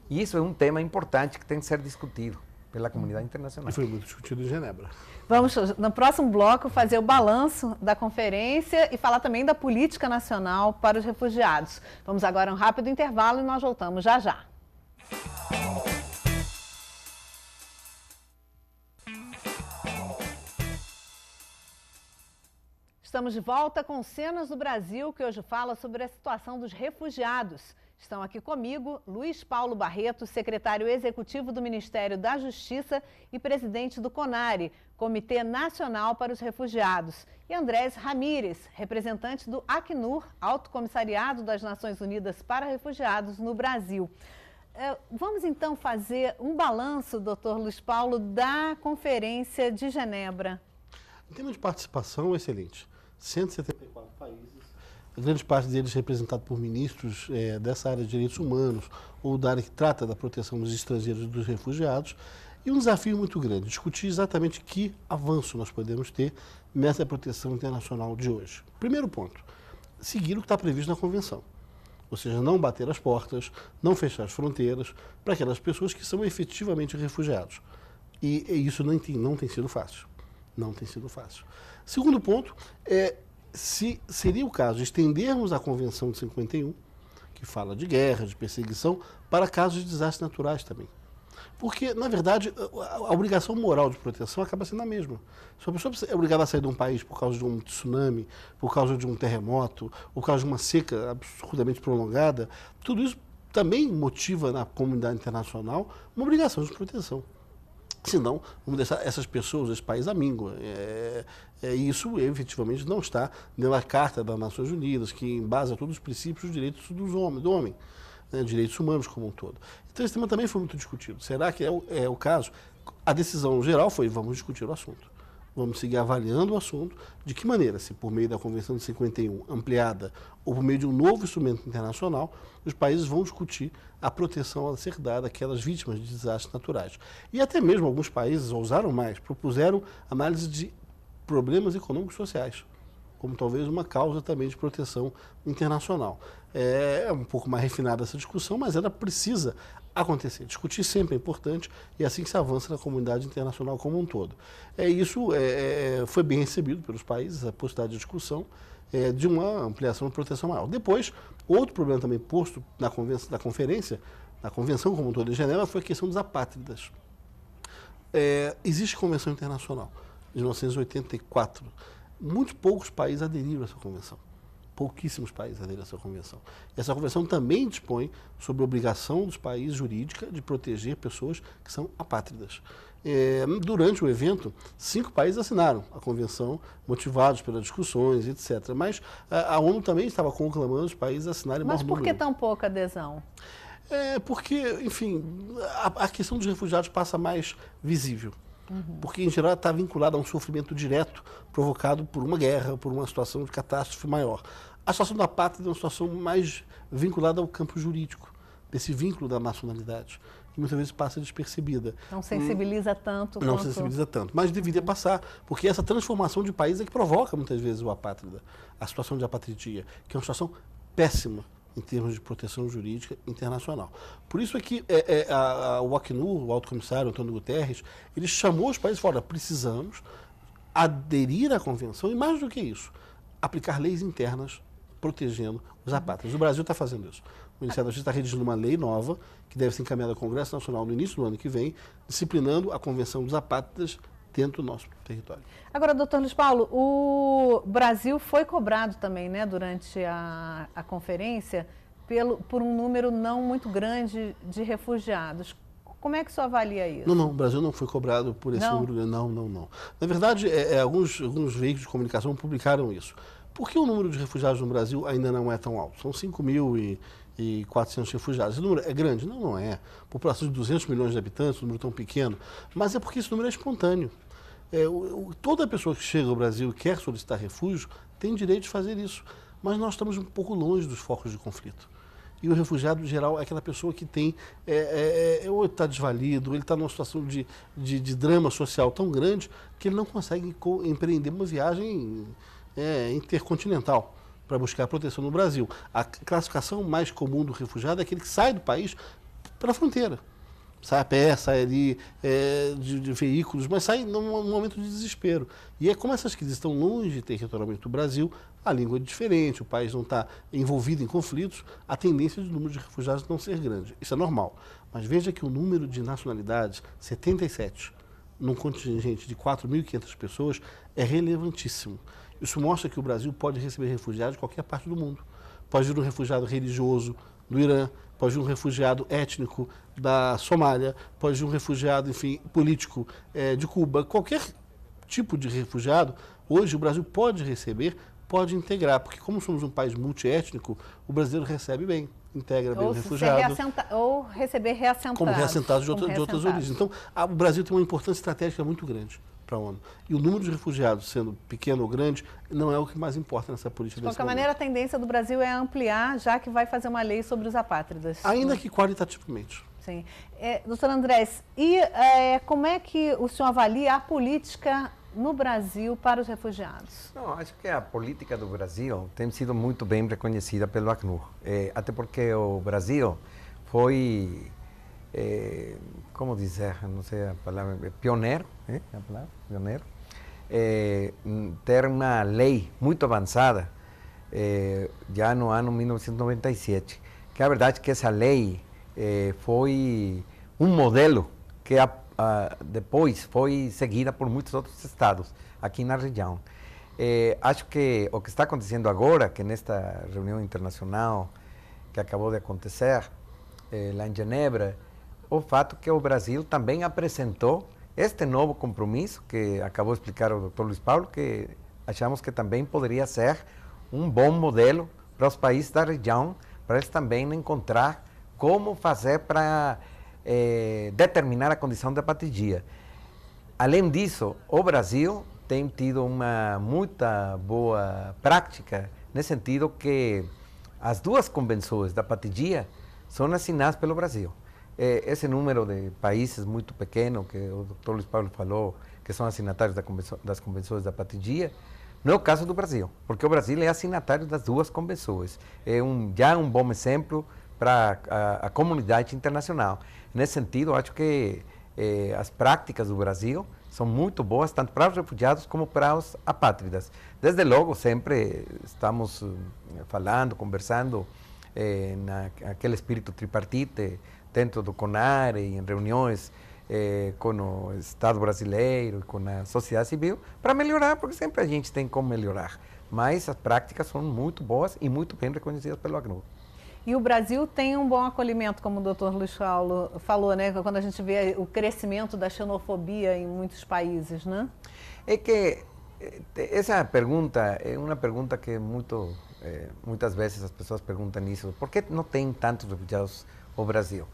Speaker 12: E isso é um tema importante que tem que ser discutido pela comunidade internacional.
Speaker 11: E foi muito discutido em Genebra.
Speaker 1: Vamos, no próximo bloco, fazer o balanço da conferência e falar também da política nacional para os refugiados. Vamos agora a um rápido intervalo e nós voltamos já já. Estamos de volta com Cenas do Brasil, que hoje fala sobre a situação dos refugiados. Estão aqui comigo Luiz Paulo Barreto, secretário executivo do Ministério da Justiça e presidente do CONARE, Comitê Nacional para os Refugiados, e Andrés Ramírez, representante do Acnur, Alto Comissariado das Nações Unidas para Refugiados no Brasil. Vamos então fazer um balanço, doutor Luiz Paulo, da Conferência de Genebra.
Speaker 11: Em termos de participação, excelente. 174 países, grande parte deles representados por ministros dessa área de direitos humanos ou da área que trata da proteção dos estrangeiros e dos refugiados. E um desafio muito grande, discutir exatamente que avanço nós podemos ter nessa proteção internacional de hoje. Primeiro ponto, seguir o que está previsto na Convenção. Ou seja, não bater as portas, não fechar as fronteiras para aquelas pessoas que são efetivamente refugiados. E isso não tem sido fácil. Não tem sido fácil. Segundo ponto, se seria o caso de estendermos a Convenção de 51, que fala de guerra, de perseguição, para casos de desastres naturais também. Porque, na verdade, a obrigação moral de proteção acaba sendo a mesma. Se a pessoa é obrigada a sair de um país por causa de um tsunami, por causa de um terremoto, por causa de uma seca absurdamente prolongada, tudo isso também motiva na comunidade internacional uma obrigação de proteção. Senão, vamos deixar essas pessoas, esse país, à míngua. Isso, efetivamente, não está na Carta das Nações Unidas, que embasa todos os princípios dos direitos do homem. Direitos humanos como um todo. Então esse tema também foi muito discutido. Será que é o caso? A decisão geral foi, vamos discutir o assunto. Vamos seguir avaliando o assunto, de que maneira, se por meio da Convenção de 51 ampliada ou por meio de um novo instrumento internacional, os países vão discutir a proteção a ser dada àquelas vítimas de desastres naturais. E até mesmo alguns países ousaram mais, propuseram análise de problemas econômicos e sociais, como talvez uma causa também de proteção internacional. É um pouco mais refinada essa discussão, mas ela precisa acontecer. Discutir sempre é importante e é assim que se avança na comunidade internacional como um todo. Isso foi bem recebido pelos países, a possibilidade de discussão de uma ampliação de proteção maior. Depois, outro problema também posto na conferência, na convenção como um todo de Genebra, foi a questão dos apátridas. Existe convenção internacional de 1984. Muito poucos países aderiram a essa convenção. Pouquíssimos países aderiram a essa convenção. E essa convenção também dispõe sobre a obrigação dos países jurídica de proteger pessoas que são apátridas. Durante o evento, 5 países assinaram a convenção, motivados pelas discussões, etc. Mas a ONU também estava conclamando os países a assinarem mais número.
Speaker 1: Mas por que tão pouca adesão?
Speaker 11: Porque, enfim, a questão dos refugiados passa mais visível. Porque, em geral, está vinculado a um sofrimento direto provocado por uma guerra, por uma situação de catástrofe maior. A situação da pátria é uma situação mais vinculada ao campo jurídico, desse vínculo da nacionalidade, que muitas vezes passa despercebida.
Speaker 1: Não sensibiliza tanto.
Speaker 11: Não sensibiliza tanto, mas deveria passar, porque essa transformação de país é que provoca, muitas vezes, o apátrida, a situação de apatridia, que é uma situação péssima em termos de proteção jurídica internacional. Por isso é que o Acnur, o alto comissário Antônio Guterres, ele chamou os países e falou, precisamos aderir à convenção e, mais do que isso, aplicar leis internas protegendo os apátridas. O Brasil está fazendo isso. O Ministério da Justiça está redigindo uma lei nova, que deve ser encaminhada ao Congresso Nacional no início do ano que vem, disciplinando a Convenção dos Apátridas dentro do nosso território.
Speaker 1: Agora, doutor Luiz Paulo, o Brasil foi cobrado também, né, durante a conferência, por um número não muito grande de refugiados. Como é que o senhor avalia isso?
Speaker 11: Não, o Brasil não foi cobrado por esse número. Não. Na verdade, alguns veículos de comunicação publicaram isso. Por que o número de refugiados no Brasil ainda não é tão alto? São 5.400 refugiados. Esse número é grande? Não é. População de 200 milhões de habitantes, um número tão pequeno. Mas é porque esse número é espontâneo. Toda pessoa que chega ao Brasil e quer solicitar refúgio tem direito de fazer isso. Mas nós estamos um pouco longe dos focos de conflito. E o refugiado, em geral, é aquela pessoa que tem, ou está desvalido, ou ele está numa situação de drama social tão grande que ele não consegue empreender uma viagem intercontinental para buscar proteção no Brasil. A classificação mais comum do refugiado é aquele que sai do país pela fronteira. Sai a pé, sai ali de veículos, mas sai num momento de desespero. E como essas crises estão longe territorialmente do Brasil, a língua é diferente, o país não está envolvido em conflitos, a tendência do número de refugiados não ser grande. Isso é normal. Mas veja que o número de nacionalidades, 77, num contingente de 4.500 pessoas, é relevantíssimo. Isso mostra que o Brasil pode receber refugiados de qualquer parte do mundo. Pode vir um refugiado religioso do Irã, pode vir um refugiado étnico da Somália, pode vir um refugiado, enfim, político de Cuba. Qualquer tipo de refugiado, hoje o Brasil pode receber, pode integrar, porque como somos um país multiétnico, o brasileiro recebe bem. integra bem o refugiado.
Speaker 1: Ou receber reassentados.
Speaker 11: Como reassentados de outras origens. Então, o Brasil tem uma importância estratégica muito grande para a ONU. E o número de refugiados, sendo pequeno ou grande, não é o que mais importa nessa política.
Speaker 1: De qualquer maneira, a tendência do Brasil é ampliar, já que vai fazer uma lei sobre os apátridas.
Speaker 11: Ainda que qualitativamente.
Speaker 1: Sim. Doutor Andrés, e como é que o senhor avalia a política no Brasil para os refugiados?
Speaker 12: Não, acho que a política do Brasil tem sido muito bem reconhecida pelo Acnur. Até porque o Brasil foi, como dizer, não sei a palavra, pioneiro, a palavra, pioneiro, ter uma lei muito avançada já no ano 1997. Que a verdade é que essa lei foi um modelo que depois foi seguida por muitos outros estados aqui na região. Acho que o que está acontecendo agora, que nesta reunião internacional que acabou de acontecer lá em Genebra, o fato que o Brasil também apresentou este novo compromisso que acabou de explicar o Dr. Luiz Paulo, que achamos que também poderia ser um bom modelo para os países da região, para eles também encontrar como fazer para determinar a condição de apatridia. Além disso, o Brasil tem tido uma muito boa prática, nesse sentido que as duas convenções da apatridia são assinadas pelo Brasil. Esse número de países muito pequeno, que o Dr. Luiz Paulo falou, que são assinatários das convenções da apatridia, não é o caso do Brasil, porque o Brasil é assinatário das duas convenções. Já um bom exemplo para a comunidade internacional. Nesse sentido, acho que as práticas do Brasil são muito boas, tanto para os refugiados como para os apátridas. Desde logo, sempre estamos falando, conversando naquele espírito tripartite, dentro do CONAR, em reuniões com o Estado brasileiro, com a sociedade civil, para melhorar, porque sempre a gente tem como melhorar. Mas as práticas são muito boas e muito bem reconhecidas pelo Acnur.
Speaker 1: E o Brasil tem um bom acolhimento, como o Dr. Luiz Paulo falou, né? Quando a gente vê o crescimento da xenofobia em muitos países, né?
Speaker 12: É que essa pergunta é uma pergunta que muitas vezes as pessoas perguntam isso. Por que não tem tantos refugiados no Brasil?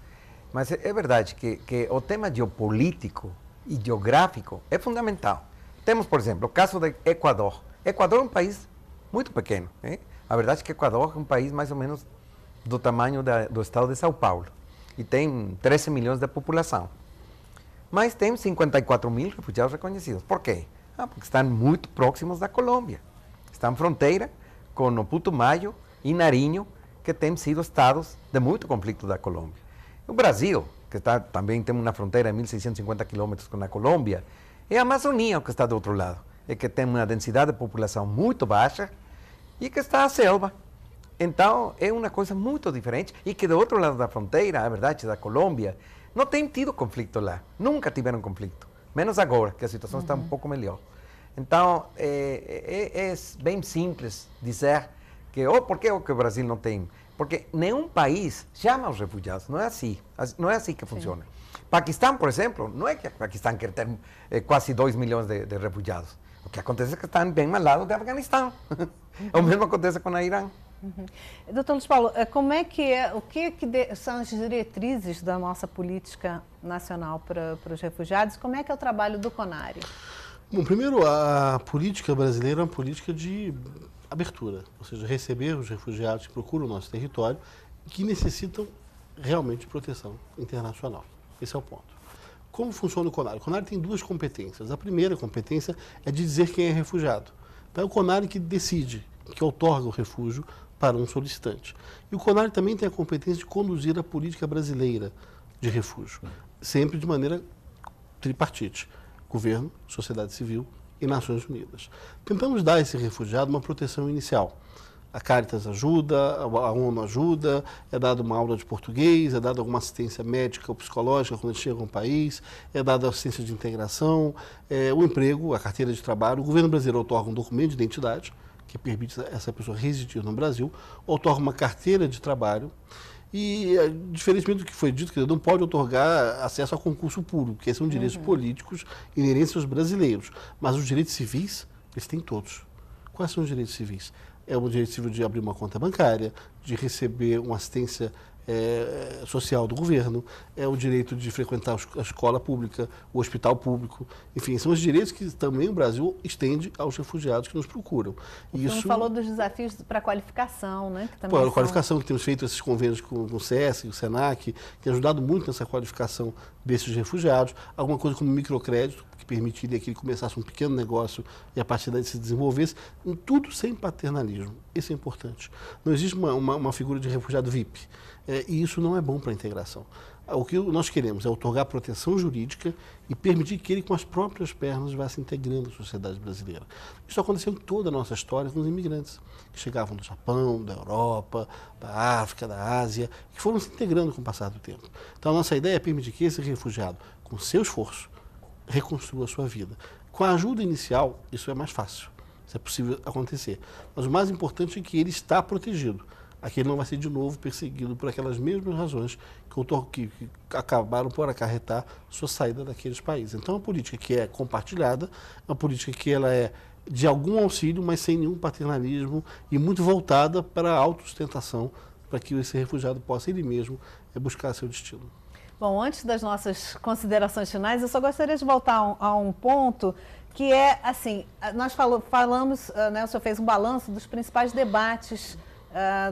Speaker 12: Mas é verdade que o tema geopolítico e geográfico é fundamental. Temos, por exemplo, o caso do Equador. Equador é um país muito pequeno. A verdade é que o Equador é um país mais ou menos do tamanho do estado de São Paulo e tem 13 milhões de população. Mas tem 54 mil refugiados reconhecidos. Por quê? Porque estão muito próximos da Colômbia. Estão em fronteira com o Putumayo e Nariño, que têm sido estados de muito conflito da Colômbia. O Brasil, que também tem uma fronteira de 1.650 quilômetros com a Colômbia, é a Amazônia que está do outro lado, e que tem uma densidade de população muito baixa e que está a selva. Então, é uma coisa muito diferente e que do outro lado da fronteira, a verdade, da Colômbia, não tem tido conflito lá. Nunca tiveram conflito. Menos agora, que a situação está um pouco melhor. Então, é bem simples dizer que, por que o Brasil não tem? Porque nenhum país chama os refugiados. Não é assim. Não é assim que funciona. Paquistão, por exemplo, não é que o Paquistão quer ter quase 2 milhões de refugiados. O que acontece é que estão bem ao lado do Afeganistão. O mesmo acontece com a Irã.
Speaker 1: Doutor Luiz Paulo, o que são as diretrizes da nossa política nacional para os refugiados? Como é que é o trabalho do CONAR?
Speaker 11: Bom, primeiro, a política brasileira é uma política de abertura, ou seja, receber os refugiados que procuram o nosso território e que necessitam realmente de proteção internacional. Esse é o ponto. Como funciona o CONAR? O CONAR tem duas competências. A primeira competência é de dizer quem é refugiado. Então, é o CONAR que decide, que outorga o refúgio para um solicitante. E o CONAR também tem a competência de conduzir a política brasileira de refúgio, sempre de maneira tripartite: governo, sociedade civil e Nações Unidas. Tentamos dar a esse refugiado uma proteção inicial. A Caritas ajuda, a ONU ajuda, é dada uma aula de português, é dada alguma assistência médica ou psicológica quando ele chega a um país, é dada assistência de integração, o emprego, a carteira de trabalho. O governo brasileiro outorga um documento de identidade que permite essa pessoa residir no Brasil, outorga uma carteira de trabalho e, diferentemente do que foi dito, que não pode outorgar acesso a concurso público, porque esses são direitos políticos inerentes aos brasileiros. Mas os direitos civis, eles têm todos. Quais são os direitos civis? é o direito civil de abrir uma conta bancária, de receber uma assistência social do governo, é o direito de frequentar a escola pública, o hospital público, enfim, são os direitos que também o Brasil estende aos refugiados que nos procuram.
Speaker 1: Você não falou dos desafios para a qualificação, né? Que
Speaker 11: também a qualificação, que temos feito esses convênios com o SESC, o SENAC, que tem ajudado muito nessa qualificação desses refugiados, alguma coisa como microcrédito, que permitiria que ele começasse um pequeno negócio e a partir daí se desenvolvesse, tudo sem paternalismo. Isso é importante. Não existe uma figura de refugiado VIP. E isso não é bom para a integração. O que nós queremos é otorgar proteção jurídica e permitir que ele, com as próprias pernas, vá se integrando à sociedade brasileira. Isso aconteceu em toda a nossa história com os imigrantes, que chegavam do Japão, da Europa, da África, da Ásia, que foram se integrando com o passar do tempo. Então, a nossa ideia é permitir que esse refugiado, com seu esforço, reconstrua a sua vida. Com a ajuda inicial, isso é mais fácil. Isso é possível acontecer. Mas o mais importante é que ele está protegido. Aqui ele não vai ser de novo perseguido por aquelas mesmas razões que acabaram por acarretar sua saída daqueles países. Então, é uma política que é compartilhada, é uma política que ela é de algum auxílio, mas sem nenhum paternalismo e muito voltada para a autossustentação, para que esse refugiado possa ele mesmo buscar seu destino.
Speaker 1: Bom, antes das nossas considerações finais, eu só gostaria de voltar a um ponto que é, assim, nós falamos, né, o senhor fez um balanço dos principais debates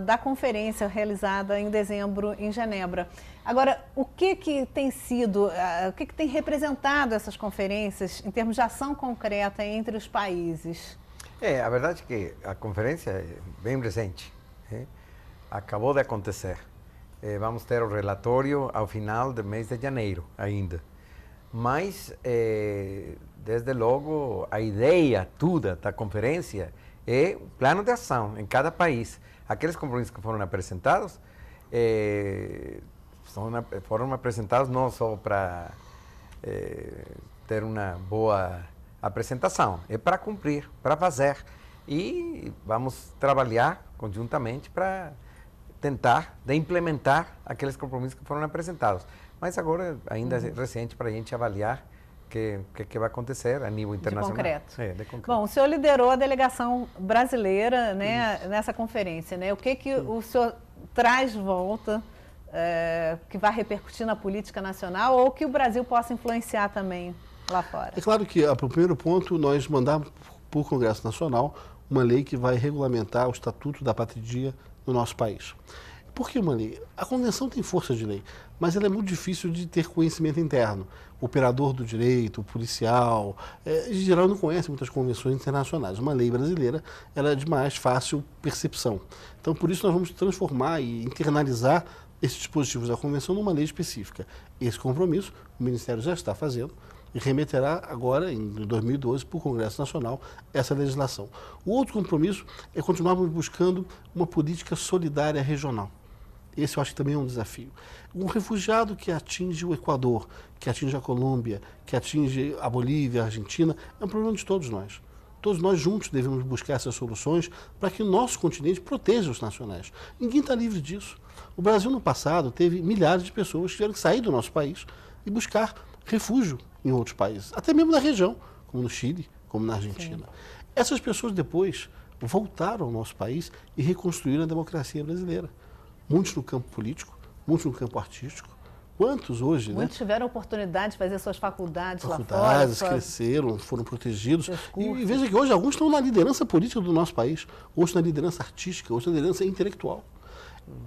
Speaker 1: da conferência realizada em dezembro em Genebra. Agora, o que tem sido, o que tem representado essas conferências em termos de ação concreta entre os países?
Speaker 12: A verdade é que a conferência é bem recente, acabou de acontecer. Vamos ter o relatório ao final do mês de janeiro ainda. Mas, desde logo, a ideia toda da conferência é um plano de ação em cada país. Aqueles compromissos que foram apresentados foram apresentados não só para ter uma boa apresentação, é para cumprir, para fazer. E vamos trabalhar conjuntamente para tentar implementar aqueles compromissos que foram apresentados. Mas agora ainda é recente para a gente avaliar o que vai acontecer a nível internacional.
Speaker 1: De concreto. Bom, o senhor liderou a delegação brasileira, né, nessa conferência, né? O que o senhor traz de volta que vai repercutir na política nacional ou que o Brasil possa influenciar também lá fora?
Speaker 11: É claro que, para o primeiro ponto, nós mandamos para o Congresso Nacional uma lei que vai regulamentar o Estatuto da Patria no nosso país. Por que uma lei? A Convenção tem força de lei, mas ela é muito difícil de ter conhecimento interno. O operador do direito, o policial, em geral não conhece muitas convenções internacionais. Uma lei brasileira ela é de mais fácil percepção. Então, por isso, nós vamos transformar e internalizar esses dispositivos da Convenção numa lei específica. Esse compromisso o Ministério já está fazendo e remeterá agora, em 2012, para o Congresso Nacional, essa legislação. O outro compromisso é continuarmos buscando uma política solidária regional. Esse eu acho que também é um desafio. Um refugiado que atinge o Equador, que atinge a Colômbia, que atinge a Bolívia, a Argentina, é um problema de todos nós. Todos nós juntos devemos buscar essas soluções para que o nosso continente proteja os nacionais. Ninguém está livre disso. O Brasil, no passado, teve milhares de pessoas que tiveram que sair do nosso país e buscar refúgio em outros países, até mesmo na região, como no Chile, como na Argentina. Sim. Essas pessoas depois voltaram ao nosso país e reconstruíram a democracia brasileira. Muitos no campo político, muitos no campo artístico. Quantos hoje,
Speaker 1: muitos tiveram a oportunidade de fazer suas faculdades lá fora.
Speaker 11: Faculdades, cresceram, foram protegidos. E veja que hoje alguns estão na liderança política do nosso país, outros na liderança artística, outros na liderança intelectual.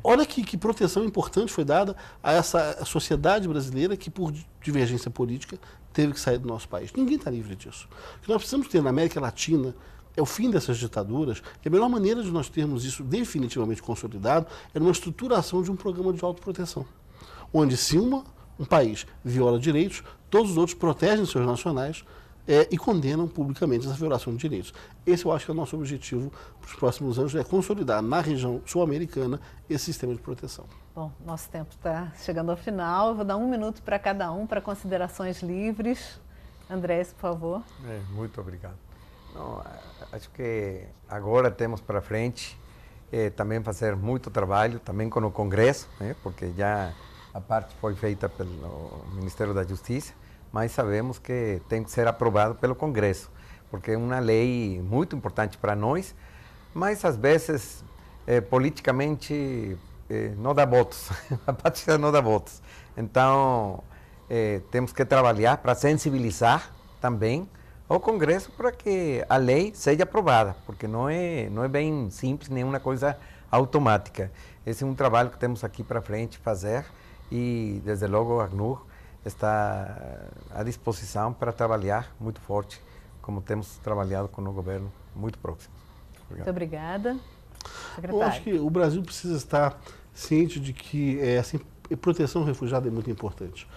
Speaker 11: Olha que proteção importante foi dada a essa sociedade brasileira que, por divergência política, teve que sair do nosso país. Ninguém está livre disso. O que nós precisamos ter na América Latina é o fim dessas ditaduras. E a melhor maneira de nós termos isso definitivamente consolidado é numa estruturação de um programa de autoproteção, onde se um país viola direitos, todos os outros protegem seus nacionais e condenam publicamente essa violação de direitos. Esse eu acho que é o nosso objetivo para os próximos anos, é consolidar na região sul-americana esse sistema de proteção.
Speaker 1: Bom, nosso tempo está chegando ao final. Eu vou dar 1 minuto para cada um, para considerações livres. Andrés, por favor.
Speaker 12: Muito obrigado. Não, acho que agora temos para frente também fazer muito trabalho, também com o Congresso, porque já a parte foi feita pelo Ministério da Justiça, mas sabemos que tem que ser aprovado pelo Congresso, porque é uma lei muito importante para nós, mas às vezes politicamente não dá votos, a prática não dá votos. Então, temos que trabalhar para sensibilizar também o Congresso para que a lei seja aprovada, porque não é bem simples, nenhuma coisa automática. Esse é um trabalho que temos aqui para frente fazer e, desde logo, a ACNUR está à disposição para trabalhar muito forte, como temos trabalhado com o governo muito próximo.
Speaker 1: Obrigado. Muito obrigada. Secretário.
Speaker 11: Eu acho que o Brasil precisa estar ciente de que proteção ao refugiado é muito importante.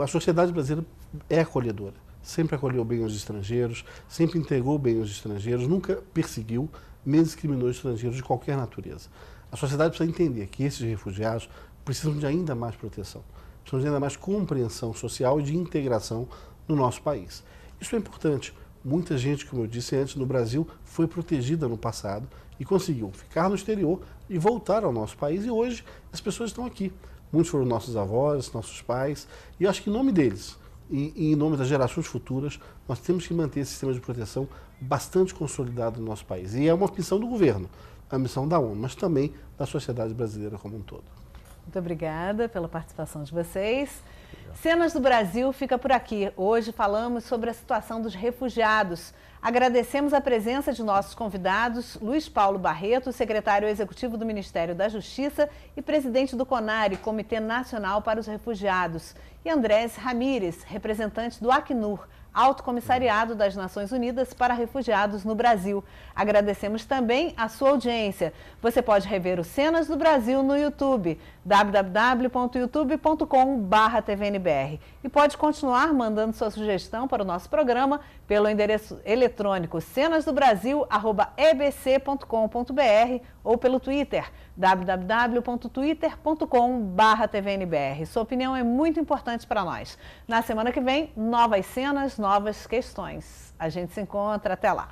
Speaker 11: A sociedade brasileira é acolhedora, sempre acolheu bem os estrangeiros, sempre integrou bem os estrangeiros, nunca perseguiu, nem discriminou estrangeiros de qualquer natureza. A sociedade precisa entender que esses refugiados precisam de ainda mais proteção, precisam de ainda mais compreensão social e de integração no nosso país. Isso é importante. Muita gente, como eu disse antes, no Brasil foi protegida no passado e conseguiu ficar no exterior e voltar ao nosso país, e hoje as pessoas estão aqui. Muitos foram nossos avós, nossos pais, e eu acho que em nome deles e em nome das gerações futuras, nós temos que manter esse sistema de proteção bastante consolidado no nosso país. E é uma missão do governo, a missão da ONU, mas também da sociedade brasileira como um todo.
Speaker 1: Muito obrigada pela participação de vocês. Cenas do Brasil fica por aqui. Hoje falamos sobre a situação dos refugiados. Agradecemos a presença de nossos convidados, Luiz Paulo Barreto, secretário executivo do Ministério da Justiça e presidente do CONARE, Comitê Nacional para os Refugiados, e Andrés Ramírez, representante do Acnur, Alto Comissariado das Nações Unidas para Refugiados no Brasil. Agradecemos também a sua audiência. Você pode rever o Cenas do Brasil no YouTube, www.youtube.com/tvnbr. E pode continuar mandando sua sugestão para o nosso programa pelo endereço eletrônico cenasdobrasil@ebc.com.br ou pelo Twitter, www.twitter.com/tvnbr. Sua opinião é muito importante para nós. Na semana que vem, novas cenas, novas questões. A gente se encontra. Até lá.